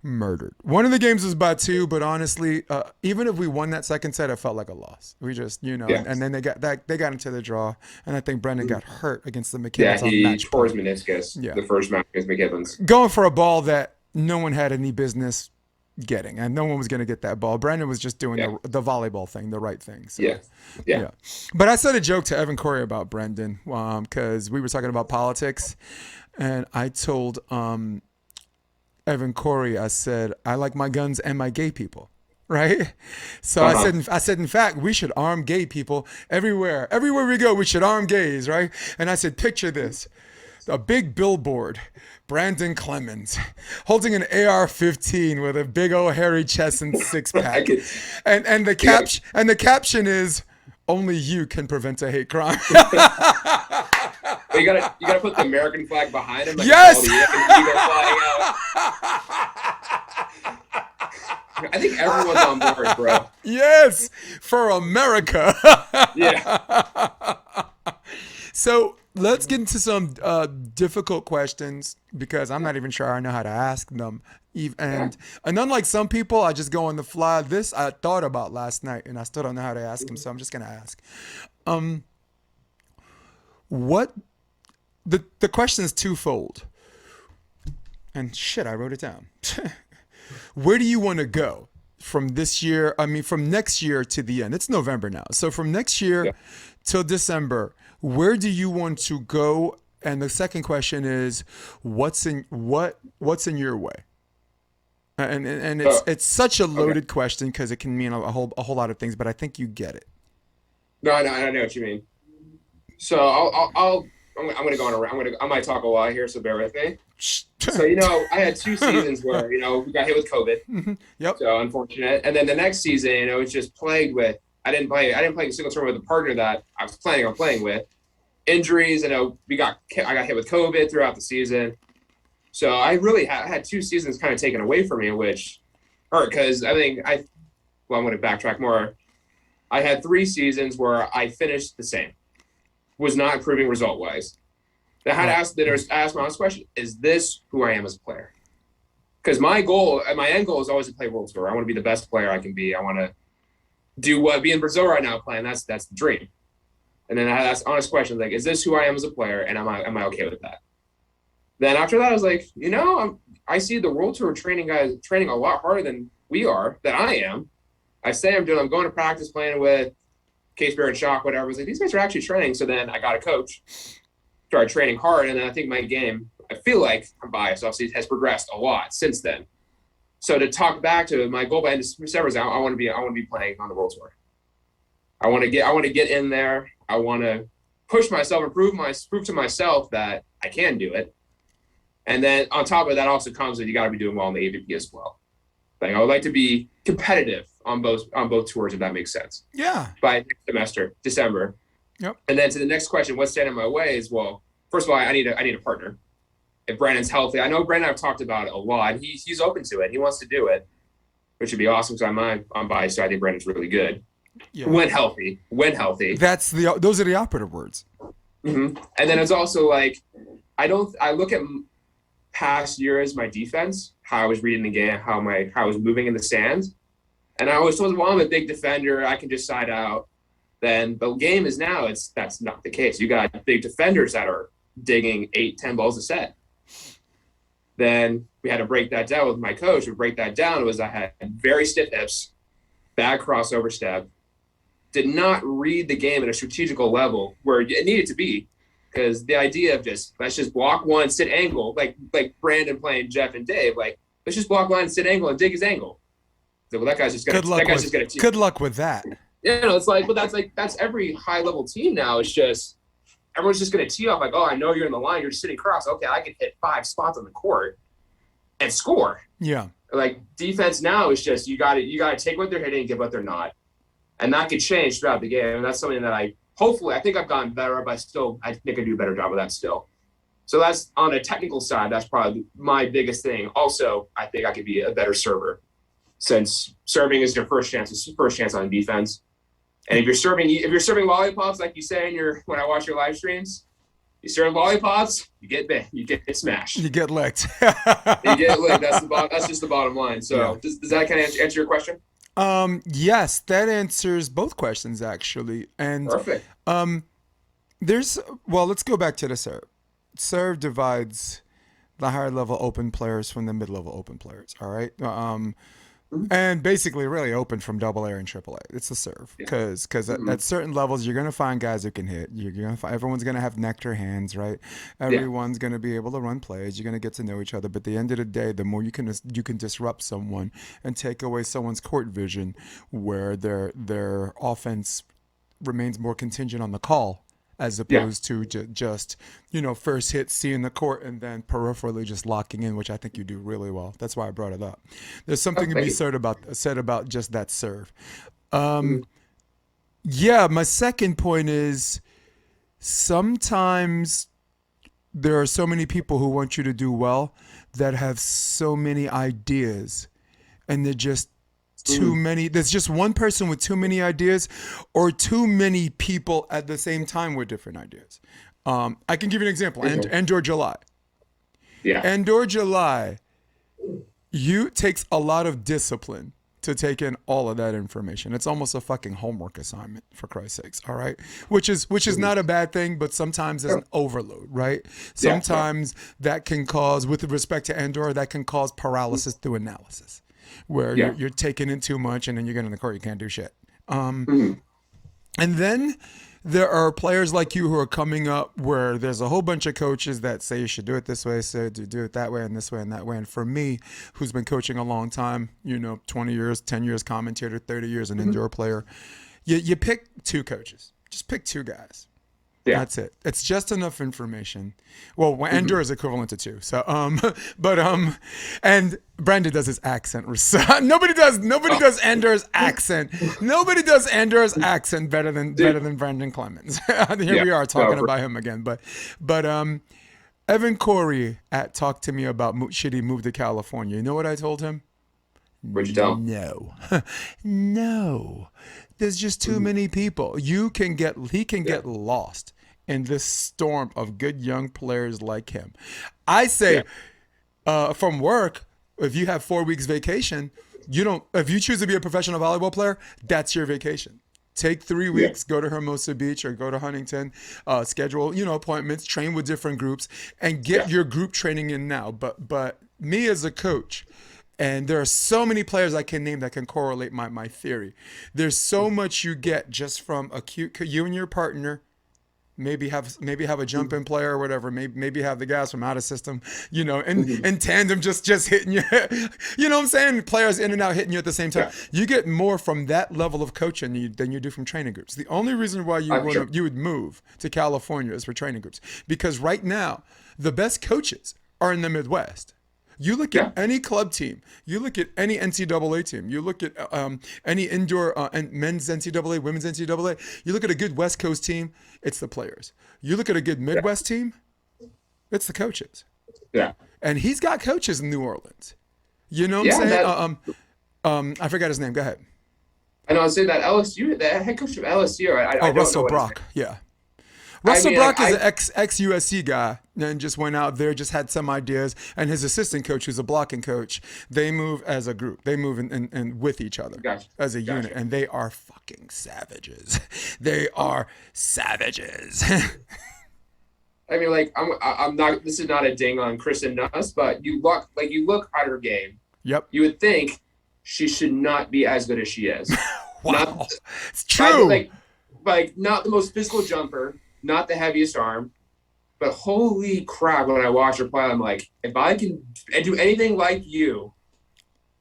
murdered. One of the games was by 2, but honestly, even if we won that second set, it felt like a loss. We just, and then they got into the draw, and I think Branden got hurt against the McKibbins. Yeah, he tore his meniscus the first match against McKibbins. Going for a ball that no one had any business getting, and no one was going to get that ball. Branden was just doing the volleyball thing, the right thing. So, yeah. But I said a joke to Evan Corey about Branden because we were talking about politics, and I told Evan Corey, I said, I like my guns and my gay people, right? So I said, in fact, we should arm gay people everywhere. Everywhere we go, we should arm gays, right? And I said, picture this. A big billboard, Branden Clemens, holding an AR-15 with a big old hairy chest and six-pack. and the caption is, only you can prevent a hate crime. You gotta put the American flag behind him. Like yes. I think everyone's on board, bro. Yes, for America. Yeah. So let's get into some difficult questions because I'm not even sure I know how to ask them. And unlike some people, I just go on the fly. This I thought about last night, and I still don't know how to ask them, so I'm just gonna ask. What the question is twofold. And shit, I wrote it down. Where do you want to go from this year? I mean, from next year to the end. It's November now, so from next year till December, where do you want to go? And the second question is, what's in your way? And it's such a loaded question because it can mean a whole lot of things, but I think you get it. No, I know what you mean. So I'm going to go on I might talk a lot here, so bear with me. So, I had 2 seasons where, we got hit with COVID. Mm-hmm. Yep. So unfortunate. And then the next season, it's just plagued with, I didn't play a single tournament with a partner that I was planning on playing with. Injuries, I got hit with COVID throughout the season. So I really had 2 seasons kind of taken away from me, which hurt because I think I'm going to backtrack more. I had 3 seasons where I finished the same, was not improving result-wise. I had to ask my honest question, is this who I am as a player? Because my end goal is always to play World Tour. I want to be the best player I can be. I want to be in Brazil right now playing. That's the dream. And then I asked honest questions like, is this who I am as a player? And am I okay with that? Then after that, I was like, I see the World Tour training guys training a lot harder than I am. I say I'm going to practice playing with Case Bear and Shock, whatever. I was like, these guys are actually training. So then I got a coach, started training hard. And then I think my game, I feel like I'm biased, obviously, has progressed a lot since then. So to talk back to my goal by end of December is I want to be playing on the World Tour. I want to get in there. I want to push myself and prove to myself that I can do it. And then on top of that also comes that you got to be doing well in the AVP as well. Like I would like to be competitive on both tours, if that makes sense. Yeah. By next semester, December. Yep. And then to the next question, what's standing in my way is, well, first of all, I need a partner. If Branden's healthy, I know Branden, I've talked about it a lot. He's open to it. He wants to do it, which would be awesome because I'm biased, so I think Branden's really good. Yeah. When healthy. Those are the operative words. Mm-hmm. And then it's also like, I look at past years, my defense, how I was reading the game, how I was moving in the stands. And I always told them, well, I'm a big defender. I can just side out. Then the game is now, that's not the case. You got big defenders that are digging 8-10 balls a set. Then we had to break that down with my coach. To break that down was I had very stiff hips, bad crossover step, did not read the game at a strategical level where it needed to be. Because the idea of let's just block one, sit angle, like Branden playing Jeff and Dave, like let's just block one, sit angle, and dig his angle. So, well, that guy's just gonna. Good luck with that. It's like, but that's every high level team now. It's just everyone's just gonna tee off like, oh, I know you're in the line, you're sitting across. Okay, I can hit 5 spots on the court and score. Yeah. Like defense now is just you got to take what they're hitting and give what they're not, and that could change throughout the game. And that's something that I think I've gotten better, but I think I do a better job of that still. So that's on a technical side. That's probably my biggest thing. Also, I think I could be a better server, since serving is your first chance on defense. And if you're serving lollipops, like you say when I watch your live streams, you serve lollipops, you get smashed. You get licked. You get licked. That's just the bottom line. So yeah. Does that kind of answer your question? Yes, that answers both questions actually. And perfect. Let's go back to the serve. Serve divides the higher level open players from the mid level open players. All right. And basically really open from AA and AAA. It's the serve because at certain levels you're gonna find guys who can hit. You're gonna find everyone's gonna have nectar hands, right? Everyone's gonna be able to run plays. You're gonna get to know each other. But at the end of the day, the more you can disrupt someone and take away someone's court vision, where their offense remains more contingent on the call, as opposed to just, first hit, seeing the court, and then peripherally just locking in, which I think you do really well. That's why I brought it up. There's something to be said about just that serve. My second point is sometimes there are so many people who want you to do well that have so many ideas, and they're just too many. There's just one person with too many ideas, or too many people at the same time with different ideas. I can give you an example. Andor July. Yeah. Andor July, takes a lot of discipline to take in all of that information. It's almost a fucking homework assignment, for Christ's sakes. All right. Which is not a bad thing, but sometimes there's an overload, right? Sometimes that can cause, with respect to Andor, that can cause paralysis through analysis, where you're taking in too much and then you get in the court, you can't do shit. And then there are players like you who are coming up where there's a whole bunch of coaches that say you should do it this way, so do it that way and this way and that way. And for me, who's been coaching a long time, 20 years, 10 years commentator, 30 years an indoor player, you pick two coaches. Just pick two guys. Yeah. That's it. It's just enough information. Well, Andor is equivalent to two. So, and Branden does his accent. Nobody does Andor's accent. Nobody does Andor's accent better than Branden Clemens. Here we are talking about him again. But Evan Corey Talk to Me About Should He Move to California. You know what I told him? What'd you tell him? No. There's just too many people. He can get lost in this storm of good young players like him. I say, from work, if you have 4 weeks vacation, if you choose to be a professional volleyball player, that's your vacation. Take 3 weeks, go to Hermosa Beach or go to Huntington, schedule, appointments, train with different groups, and get your group training in now. But me as a coach, and there are so many players I can name that can correlate my theory. There's so much you get just from you and your partner. Maybe have a jump in player or whatever. Maybe have the guys from out of system, in tandem, just hitting you. You know what I'm saying? Players in and out hitting you at the same time. You get more from that level of coaching than you do from training groups. The only reason why you would move to California is for training groups, because right now the best coaches are in the Midwest. You look at any club team, you look at any NCAA team, you look at any indoor men's NCAA, women's NCAA, you look at a good West Coast team, it's the players. You look at a good Midwest team, it's the coaches. Yeah. And he's got coaches in New Orleans. You know what I'm saying? I forgot his name. Go ahead. I know. I was saying that LSU, the head coach of LSU. Russell Brock. Yeah. Russell Brock is an ex-USC guy and just went out there, just had some ideas. And his assistant coach, who's a blocking coach, they move as a group. They move in with each other as a unit. And they are fucking savages. They are savages. I mean, I'm not. This is not a ding on Kristen Nuss, but you look at her game. Yep. You would think she should not be as good as she is. Wow, it's true. Like not the most physical jumper. Not the heaviest arm, but holy crap! When I watch her play, I'm like, if I can do anything like you,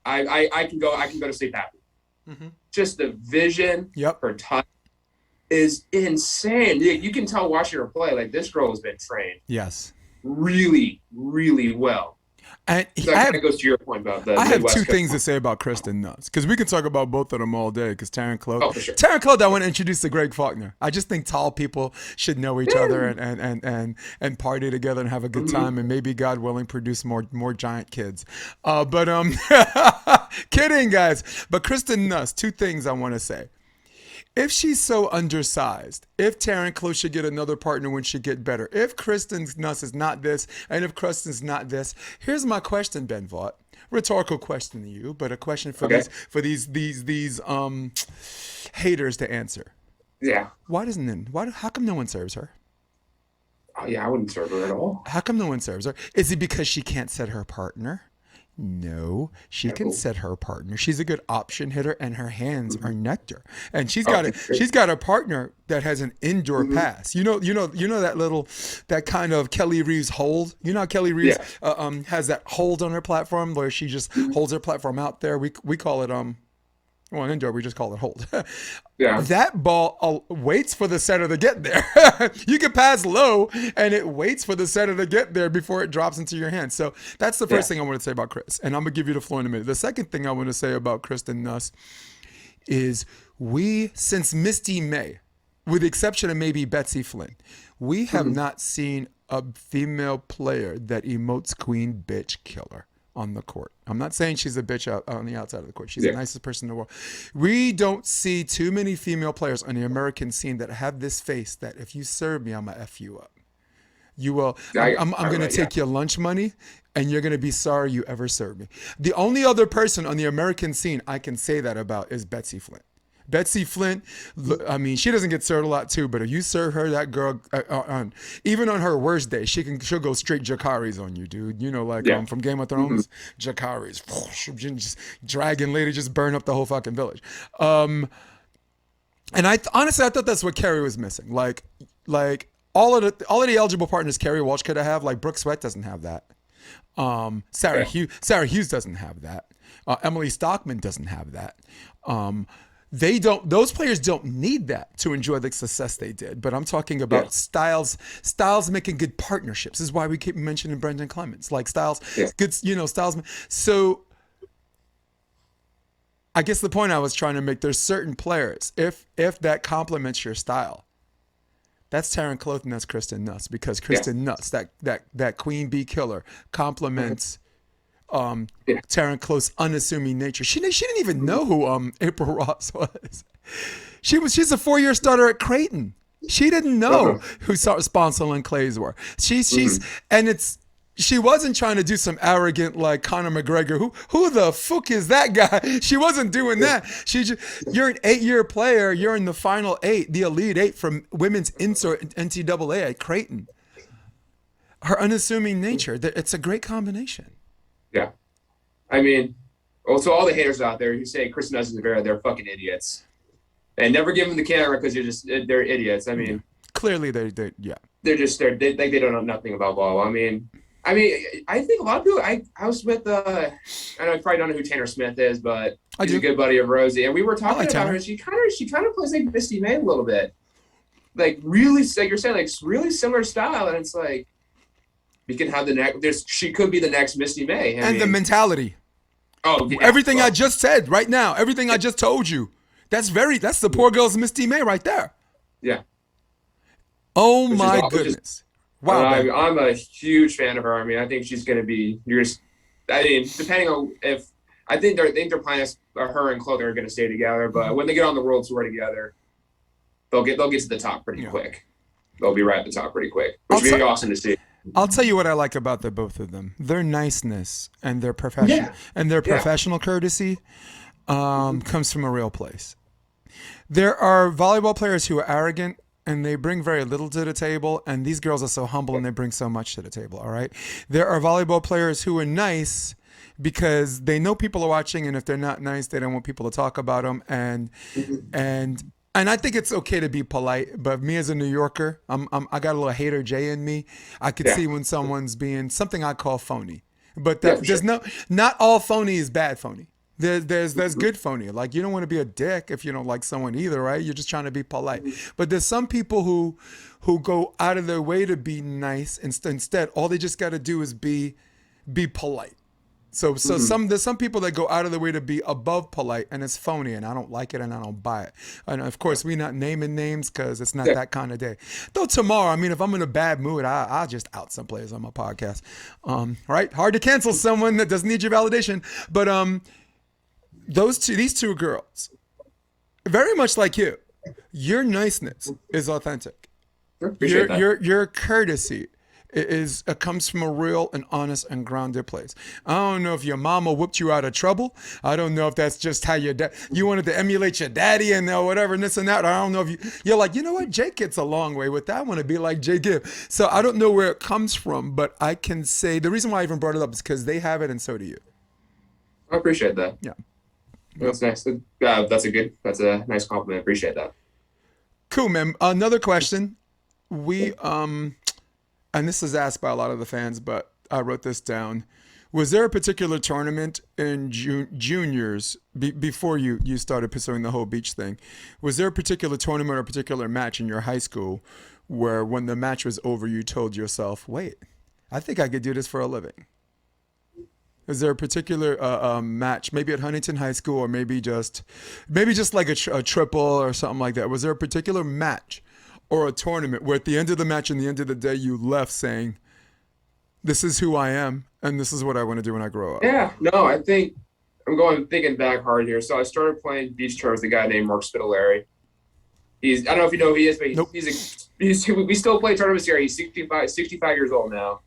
I can go to sleep happy. Mm-hmm. Just the vision, her touch is insane. You can tell watching her play, like this girl has been trained. Yes, really, really well. And So that kind of goes to your point about the I have Midwest two Coast. things to say about Kristen Nuss, because we can talk about both of them all day. Because Taryn Kloth, Oh, for sure. I want to introduce to Greg Faulkner. I just think tall people should know each other and party together and have a good time, and maybe, God willing, produce more giant kids. But kidding, guys. But Kristen Nuss, two things I want to say. If she's so undersized, if Taryn Kloth should get another partner when she get better, if Kristen Nuss is not this, and if Kristen's not this, here's my question, Ben Vaught. Rhetorical question to you, but a question for these haters to answer. Yeah. How come no one serves her? Oh yeah, I wouldn't serve her at all. How come no one serves her? Is it because she can't set her partner? No, she can set her partner. She's a good option hitter, and her hands are nectar. And she's got a partner that has an indoor pass. You know that kind of Kelly Reeves hold. You know how Kelly Reeves has that hold on her platform where she just holds her platform out there. We call it well, indoor, we just call it hold. Yeah. That ball waits for the setter to get there. You can pass low, and it waits for the setter to get there before it drops into your hand. So that's the first thing I want to say about Chris. And I'm going to give you the floor in a minute. The second thing I want to say about Kristen Nuss is since Misty May, with the exception of maybe Betsy Flynn, we have not seen a female player that emotes queen bitch killer on the court. I'm not saying she's a bitch out on the outside of the court. She's the nicest person in the world. We don't see too many female players on the American scene that have this face that if you serve me, I'm going to F you up. You will. I'm going to take your lunch money, and you're going to be sorry you ever served me. The only other person on the American scene I can say that about is Betsy Flint. Betsy Flint, I mean, she doesn't get served a lot too, but if you serve her, that girl, even on her worst day, she'll go straight Jakaris on you, dude. You know, like from Game of Thrones, Jakaris, just dragon lady, just burn up the whole fucking village. And honestly, I thought that's what Kerry was missing. Like all of the eligible partners Kerry Walsh could have, like Brooke Sweat doesn't have that. Sarah Hughes doesn't have that. Emily Stockman doesn't have that. Those players don't need that to enjoy the success they did. But I'm talking about Styles making good partnerships. This is why we keep mentioning Branden Clemens. Like Styles, good, Styles. So I guess the point I was trying to make, there's certain players, if that complements your style, that's Taryn Kloth and that's Kristen Nuss, because Kristen Nuss, that queen bee killer, complements Taryn Kloth's unassuming nature. She didn't even know who April Ross was. She's a 4-year starter at Creighton. She didn't know who Sponsel and Clays were. She wasn't trying to do some arrogant like Conor McGregor. Who the fuck is that guy? She wasn't doing that. You're an 8-year player. You're in the final 8, the Elite 8 from women's NCAA at Creighton. Her unassuming nature, it's a great combination. Yeah. I mean, also all the haters out there who say Kristen Nuss is they're fucking idiots. And never give them the camera because they're idiots. I mean, clearly they don't know nothing about ball. I mean, I think a lot of people. I was with I know you probably don't know who Tanner Smith is, but he's a good buddy of Rosie, and we were talking about her. She kind of plays like Misty May a little bit, like really, like you're saying, like really similar style, and it's like we can have the next. She could be the next Misty May, and the mentality. Oh, yeah. Everything I just said right now, everything I just told you, that's the poor girl's Misty May right there. Yeah. Oh my goodness. Wow, I'm a huge fan of her. I mean, I think she's going to be. Depending on if I think their plans, her and Kloth are going to stay together. But when they get on the World Tour together, they'll get to the top pretty quick. They'll be right at the top pretty quick, which would be awesome to see. I'll tell you what I like about the both of them. Their niceness and their professional courtesy comes from a real place. There are volleyball players who are arrogant and they bring very little to the table, and these girls are so humble and they bring so much to the table, all right? There are volleyball players who are nice because they know people are watching, and if they're not nice, they don't want people to talk about them. And I think it's okay to be polite, but me as a New Yorker, I got a little hater J in me. I could see when someone's being something I call phony. But not all phony is bad phony. There's good phony. Like, you don't want to be a dick if you don't like someone either, right? You're just trying to be polite. But there's some people who go out of their way to be nice. Instead, all they just got to do is be be polite. So there's some people that go out of their way to be above polite, and it's phony, and I don't like it, and I don't buy it. And of course, we're not naming names because it's not that kind of day. Though tomorrow, I mean, if I'm in a bad mood, I'll just out some players on my podcast. Right? Hard to cancel someone that doesn't need your validation. But these two girls, very much like you, your niceness is authentic. Your courtesy comes from a real and honest and grounded place. I don't know if your mama whooped you out of trouble. I don't know if that's just how you wanted to emulate your daddy and whatever and this and that. I don't know if you're like, you know what, Jake gets a long way with that. I want to be like Jake Gibb. So I don't know where it comes from, but I can say the reason why I even brought it up is because they have it and so do you. I appreciate that. Yeah. That's nice. That's a nice compliment. I appreciate that. Cool, man. Another question. And this is asked by a lot of the fans, but I wrote this down. Was there a particular tournament in juniors before you started pursuing the whole beach thing? Was there a particular tournament or a particular match in your high school where when the match was over, you told yourself, wait, I think I could do this for a living? Is there a particular match, maybe at Huntington High School or maybe just like a triple or something like that? Was there a particular match or a tournament where at the end of the match and the end of the day you left saying, this is who I am and this is what I want to do when I grow up? Yeah, no, I think I'm thinking back hard here. So I started playing beach tournaments with a guy named Mark Spitaleri. I don't know if you know who he is, but nope. we still play tournaments here. He's 65 years old now.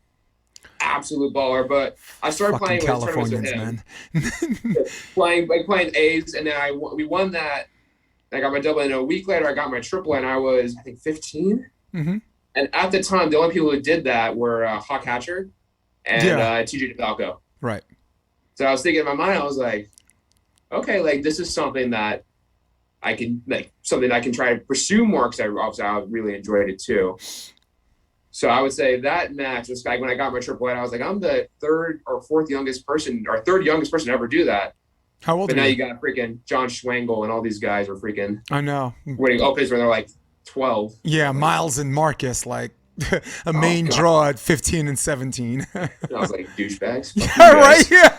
Absolute baller. But I started playing with tournaments with him. playing A's, and then we won that. I got my double, and a week later I got my triple, and I was, I think, 15. Mm-hmm. And at the time, the only people who did that were Hawk Hatcher and TJ DeFalco. Right. So I was thinking in my mind, I was like, okay, like this is something that I can try to pursue more because I really enjoyed it too. So I would say that match was like when I got my triple A, I was like, I'm the third youngest person to ever do that. How old but are now you? You got freaking John Schwangel and all these guys are freaking I know. winning opens where they're like 12. Yeah, Miles and Marcus, like a main draw at 15 and 17. And I was like, douchebags. Yeah, right? Yeah.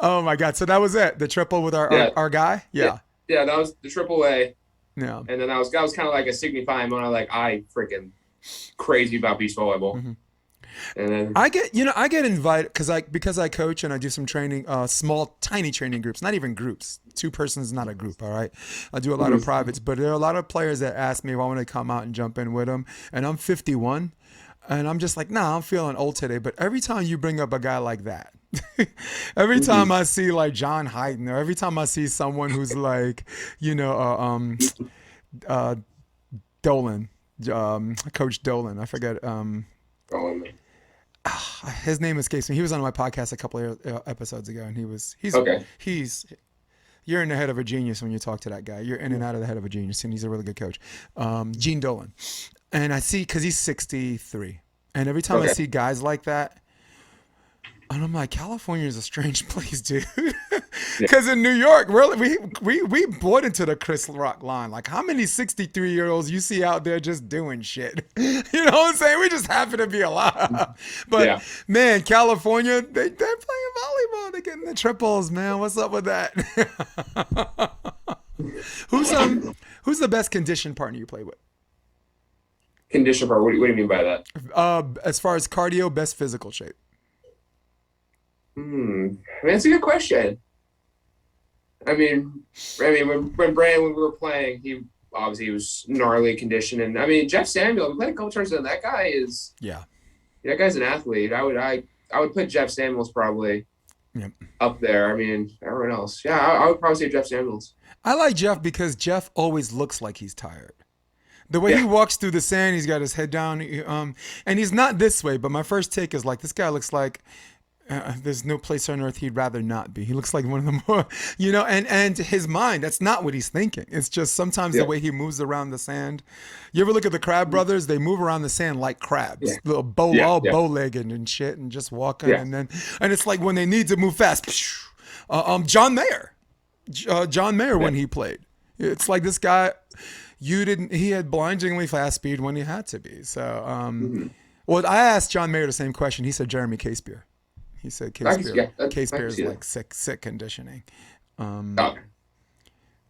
Oh my God. So that was it. The triple with our guy? Yeah. Yeah, that was the triple A. Yeah. And then that was kind of like a signifying moment. Like I freaking crazy about beach volleyball. Mm-hmm. And then I get invited because I coach and I do some training, small, tiny training groups, not even groups. 2 persons, not a group. All right. I do a lot of privates, but there are a lot of players that ask me if I want to come out and jump in with them. And I'm 51 and I'm just like, nah, I'm feeling old today. But every time you bring up a guy like that, every time I see like John Hyden, or every time I see someone who's like, Dolan, Coach Dolan, I forget, his name escapes me. He was on my podcast a couple of episodes ago, and he's you're in the head of a genius when you talk to that guy. You're in and out of the head of a genius, and he's a really good coach. Gene Dolan, and I see because he's 63, and every time I see guys like that, and I'm like, California is a strange place, dude. Because in New York, we bought into the Chris Rock line. Like, how many 63-year-olds you see out there just doing shit? You know what I'm saying? We just happen to be alive. But man, California, they're playing volleyball. They're getting the triples, man. What's up with that? Who's the best conditioned partner you play with? Condition partner. What do you mean by that? As far as cardio, best physical shape. I mean, that's a good question. I mean, when Branden, when we were playing, he was gnarly conditioned, and I mean, Jeff Samuel, we played a couple tournaments, and that guy is that guy's an athlete. I would put Jeff Samuels probably up there. I mean, everyone else, I would probably say Jeff Samuels. I like Jeff because Jeff always looks like he's tired. The way he walks through the sand, he's got his head down, and he's not this way. But my first take is like, this guy looks like. There's no place on earth he'd rather not be. He looks like one of the more, and his mind, that's not what he's thinking. It's just sometimes the way he moves around the sand. You ever look at the Crab Brothers? They move around the sand like crabs, little bow-legged and shit, and just walking. And it's like when they need to move fast. John Mayer, when he played, it's like this guy, he had blindingly fast speed when he had to be. So, Well, I asked John Mayer the same question. He said Jeremy Casebeer. He said Casebeer is like sick conditioning.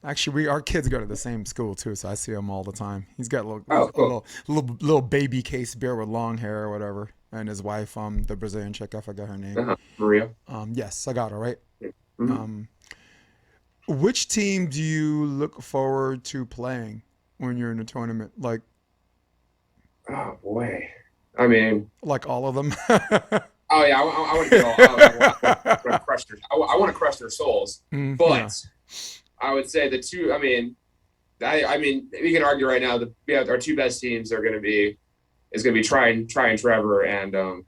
Actually, our kids go to the same school too, so I see him all the time. He's got a little baby Casebeer with long hair or whatever, and his wife, the Brazilian chick, I forgot her name. Maria. Yes, I got her right. Mm-hmm. Which team do you look forward to playing when you're in a tournament? Like, oh boy, I mean, like all of them. Oh yeah, I want to get all. I want to crush their souls, but I would say the two. I mean, we can argue right now that our two best teams are going to be Try and Trevor, and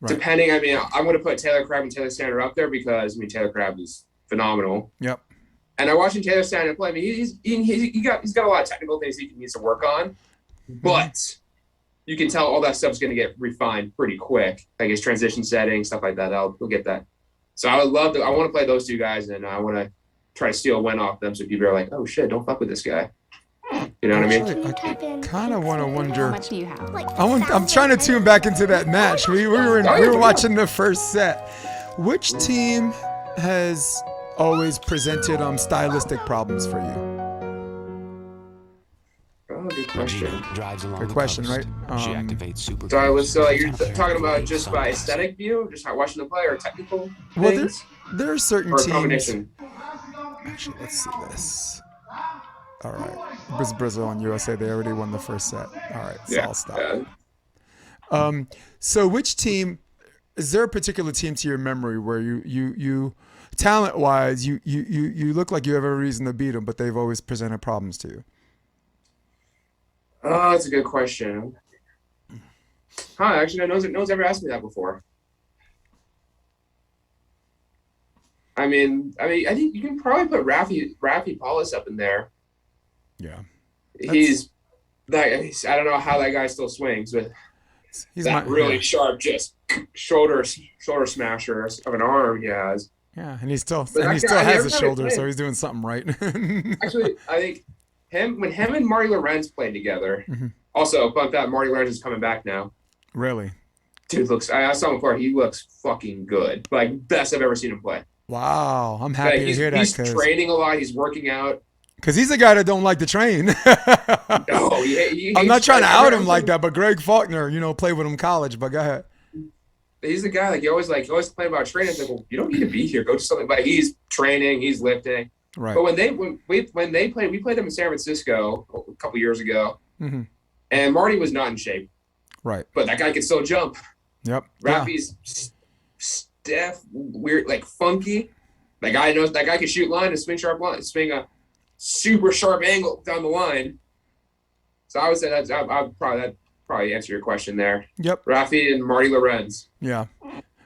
depending. I mean, I'm going to put Taylor Crabb and Taylor Stander up there because Taylor Crabb is phenomenal. Yep. And I watching Taylor Stander play. I mean, he's got a lot of technical things he needs to work on, but you can tell all that stuff's going to get refined pretty quick, like his transition setting, stuff like that. He'll get that. So I want to play those two guys, and I want to try to steal a win off them so people are like, oh shit, don't fuck with this guy. You know what I mean? I kind of want to wonder. How much do you have? I'm trying to tune back into that match. We were watching the first set. Which team has always presented stylistic problems for you? Oh, good question. Good question, right? So you're talking about just by aesthetic view, just how watching the play, or technical things? There are certain or teams. Combination. Actually, let's see this. All right, Brazil and USA, they already won the first set. All right, so I'll stop. Yeah. So which team? Is there a particular team to your memory where you talent-wise, you look like you have every reason to beat them, but they've always presented problems to you? Oh, that's a good question. Actually, no one's ever asked me that before. I think you can probably put Rafi Paulus up in there. Yeah. I don't know how that guy still swings, but he's really sharp, just shoulder smasher of an arm he has. Yeah, and he still has a shoulder, so he's doing something right. Actually, I think when him and Marty Lorenz played together. Also, fun fact, Marty Lorenz is coming back now. Really? Dude I saw him before. He looks fucking good. Like, best I've ever seen him play. Wow, I'm happy to hear that. He's training a lot. He's working out. Because he's a guy that don't like to train. No, I'm not trying to out him like that, but Greg Faulkner, played with him in college. But go ahead. He's the guy you always complain about training. It's like, well, you don't need to be here. Go to something. But he's training. He's lifting. Right. But when they played, we played them in San Francisco a couple years ago, and Marty was not in shape. Right. But that guy can still jump. Yep. Rafi's stiff, weird, like funky. That guy can shoot line and swing a super sharp angle down the line. So I would say I'd probably answer your question there. Yep. Rafi and Marty Lorenz. Yeah.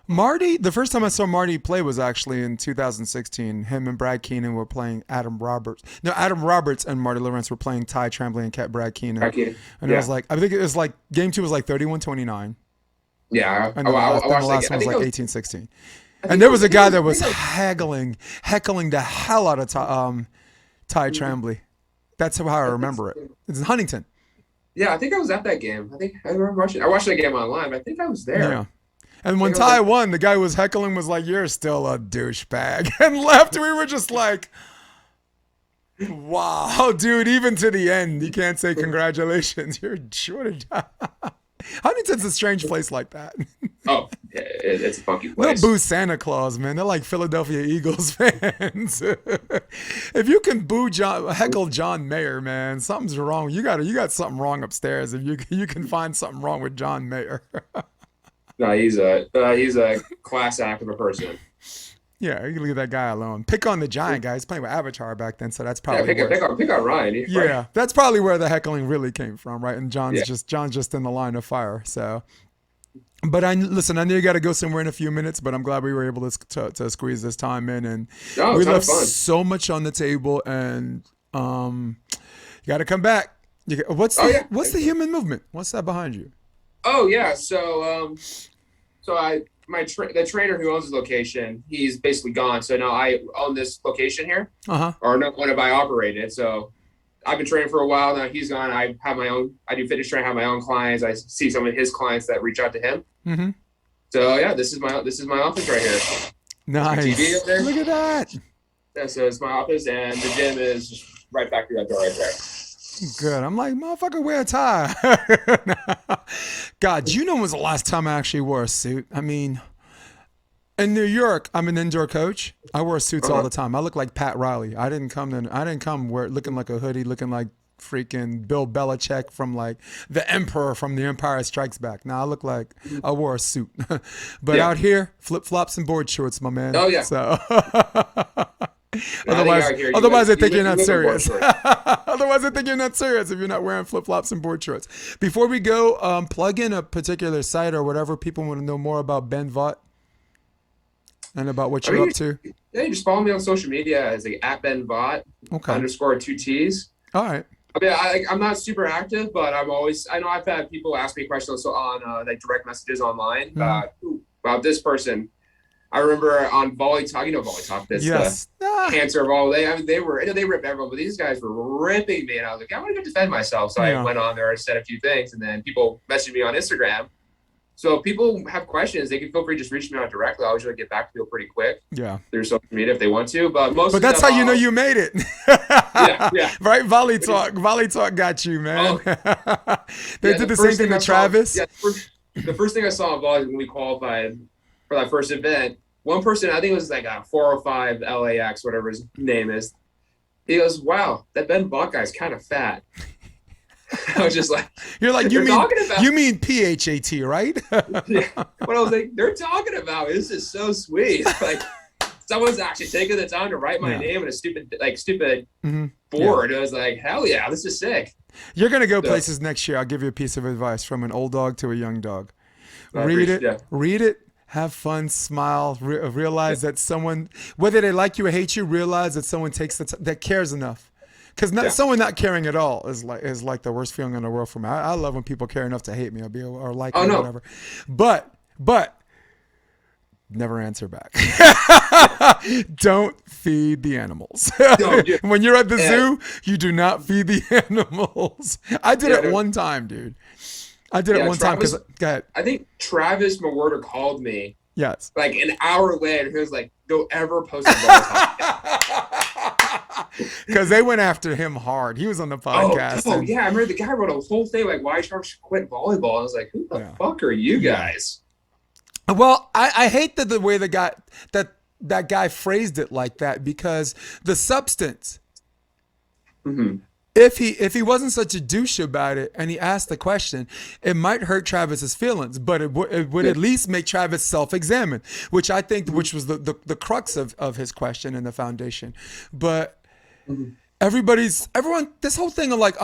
Marty, the first time I saw Marty play was actually in 2016. Him and Brad Keenan were playing Adam Roberts. No, Adam Roberts and Marty Lorenz were playing Ty Tremblay and Brad Keenan. And it was like, I think it was like, game 2 was like 31-29. Yeah. And the last one was like 18-16. And there was a guy that was heckling the hell out of Ty Tremblay. That's how I remember it. It's in Huntington. Yeah, I think I was at that game. I remember watching. I watched that game online, but I think I was there. Yeah. And when Ty won, the guy who was heckling was like, "You're still a douchebag," and left. We were just like, "Wow, dude! Even to the end, you can't say congratulations. You're short. Huntington's a strange place like that." Oh, yeah, it's a funky place. They'll boo Santa Claus, man. They're like Philadelphia Eagles fans. If you can heckle John Mayer, man, something's wrong. You got something wrong upstairs. If you can find something wrong with John Mayer. No, he's a class act of a person. Yeah, you can leave that guy alone. Pick on the giant guy. He's playing with Avatar back then, so that's probably pick on Ryan. Yeah, that's probably where the heckling really came from, right? And John's just in the line of fire. So, but I know you got to go somewhere in a few minutes, but I'm glad we were able to squeeze this time in, and we left so much on the table, and you got to come back. What's the human movement? What's that behind you? Oh yeah, so the trainer who owns the location, he's basically gone. So now I own this location here, or no, when I operated. So I've been training for a while now. He's gone. I have my own. I do fitness training. I have my own clients. I see some of his clients that reach out to him. Mm-hmm. So yeah, this is my office right here. Nice. TV up there. Look at that. Yeah, so it's my office, and the gym is just right back through that door right there. Good. I'm like, motherfucker, wear a tie. God, do you know when was the last time I actually wore a suit? I mean, in New York, I'm an indoor coach. I wear suits all the time. I look like Pat Riley. I didn't come looking like a hoodie, looking like freaking Bill Belichick from like the Emperor from The Empire Strikes Back. Now I look like I wore a suit. But out here, flip flops and board shorts, my man. Oh yeah. So otherwise I think you're not serious. Otherwise I think you're not serious if you're not wearing flip flops and board shorts. Before we go, plug in a particular site or whatever people want to know more about Ben Vaught. And about what you're up to? Yeah, you just follow me on social media as like at Ben Vaught _2Ts. All right. I mean, I'm not super active, but I know I've had people ask me questions on like direct messages online about this person. I remember on Volley Talk, Volley Talk, this cancer of all. They rip everyone, but these guys were ripping me, and I was like, I want to go defend myself. So I went on there and said a few things, and then people messaged me on Instagram. So if people have questions, they can feel free to just reach me out directly. I always try to get back to people pretty quick. Yeah. Through social media if they want to. But that's how you know you made it. yeah. Right? Volley Talk got you, man. They did the same thing to Travis. The first thing I saw on Volley when we qualified for that first event, one person, I think it was like a 405 LAX, whatever his name is. He goes, wow, that Ben Vaught guy's kind of fat. I was just like, you're like, you mean PHAT, right? Yeah. But I was like, they're talking about me. This is so sweet. Like, someone's actually taking the time to write my name in a stupid board. I was like, hell yeah, this is sick. You're gonna go places next year. I'll give you a piece of advice from an old dog to a young dog. Read it. Have fun, smile, realize that someone, whether they like you or hate you, realize that someone that cares enough. Because someone not caring at all is like the worst feeling in the world for me. I love when people care enough to hate me or like me or whatever. But never answer back. Don't feed the animals. When you're at the zoo, you do not feed the animals. I did it one time, dude. I did it one time because go ahead. I think Travis Mawerder called me. Yes. Like an hour later, he was like, "Don't ever post a ball." Because they went after him hard. He was on the podcast. Yeah, I remember the guy wrote a whole thing like why Sharks should quit volleyball. I was like, who the fuck are you guys? Well, I hate the way that guy phrased it like that because the substance. Mm-hmm. If he wasn't such a douche about it and he asked the question, it might hurt Travis's feelings, but it would at least make Travis self-examine, which I think which was the crux of his question and the foundation. But everyone, this whole thing of like,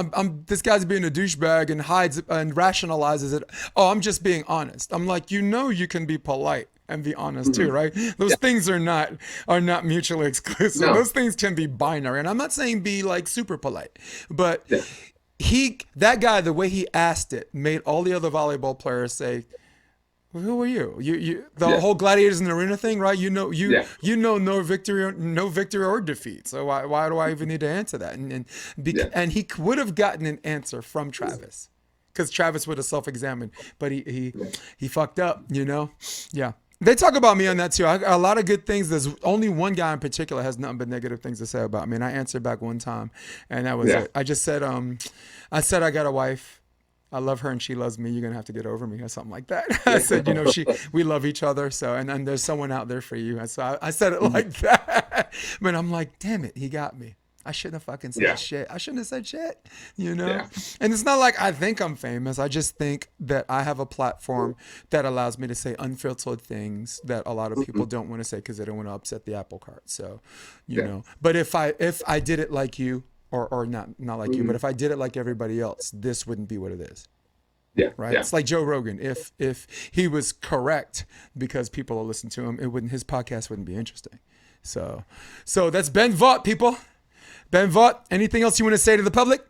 this guy's being a douchebag and hides and rationalizes it. Oh, I'm just being honest. I'm like, you can be polite and be honest too, right? Those things are not mutually exclusive. No. Those things can be binary. And I'm not saying be like super polite, but that guy, the way he asked it made all the other volleyball players say, who are you? The whole gladiators in the arena thing, right? You know no victory or defeat. So why do I even need to answer that? And he would have gotten an answer from Travis, because Travis would have self-examined, but he fucked up. Yeah. They talk about me on that too. A lot of good things. There's only one guy in particular has nothing but negative things to say about me, and I answered back one time, and that was it. I just said, I got a wife. I love her and she loves me. You're gonna have to get over me or something like that. I said, we love each other. So and there's someone out there for you. And so I said it like that. But I'm like, damn it, he got me. I shouldn't have fucking said shit. I shouldn't have said shit. And it's not like I think I'm famous. I just think that I have a platform that allows me to say unfiltered things that a lot of people don't want to say because they don't want to upset the apple cart. So, you know. But if I did it like you. Or not like you, but if I did it like everybody else, this wouldn't be what it is. Yeah. Right. Yeah. It's like Joe Rogan. If he was correct because people will listen to him, his podcast wouldn't be interesting. So that's Ben Vaught, people. Ben Vaught. Anything else you want to say to the public?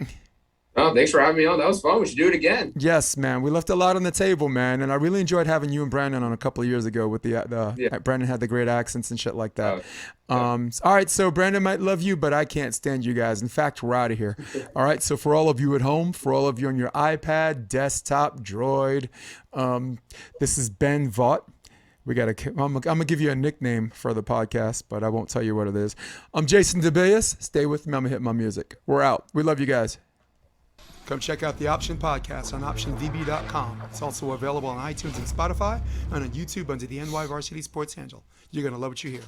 Oh, thanks for having me on. That was fun. We should do it again. Yes, man. We left a lot on the table, man, and I really enjoyed having you and Branden on a couple of years ago with the Yeah. Branden had the great accents and shit like that. Yeah. All right, so Branden might love you, but I can't stand you guys. In fact, we're out of here. All right, so for all of you at home, for all of you on your iPad, desktop, Droid, this is Ben Vaught. I'm gonna give you a nickname for the podcast, but I won't tell you what it is. I'm Jason DeBias. Stay with me. I'm gonna hit my music. We're out. We love you guys. Come check out the Option Podcast on OptionVB.com. It's also available on iTunes and Spotify and on YouTube under the NY Varsity Sports handle. You're going to love what you hear.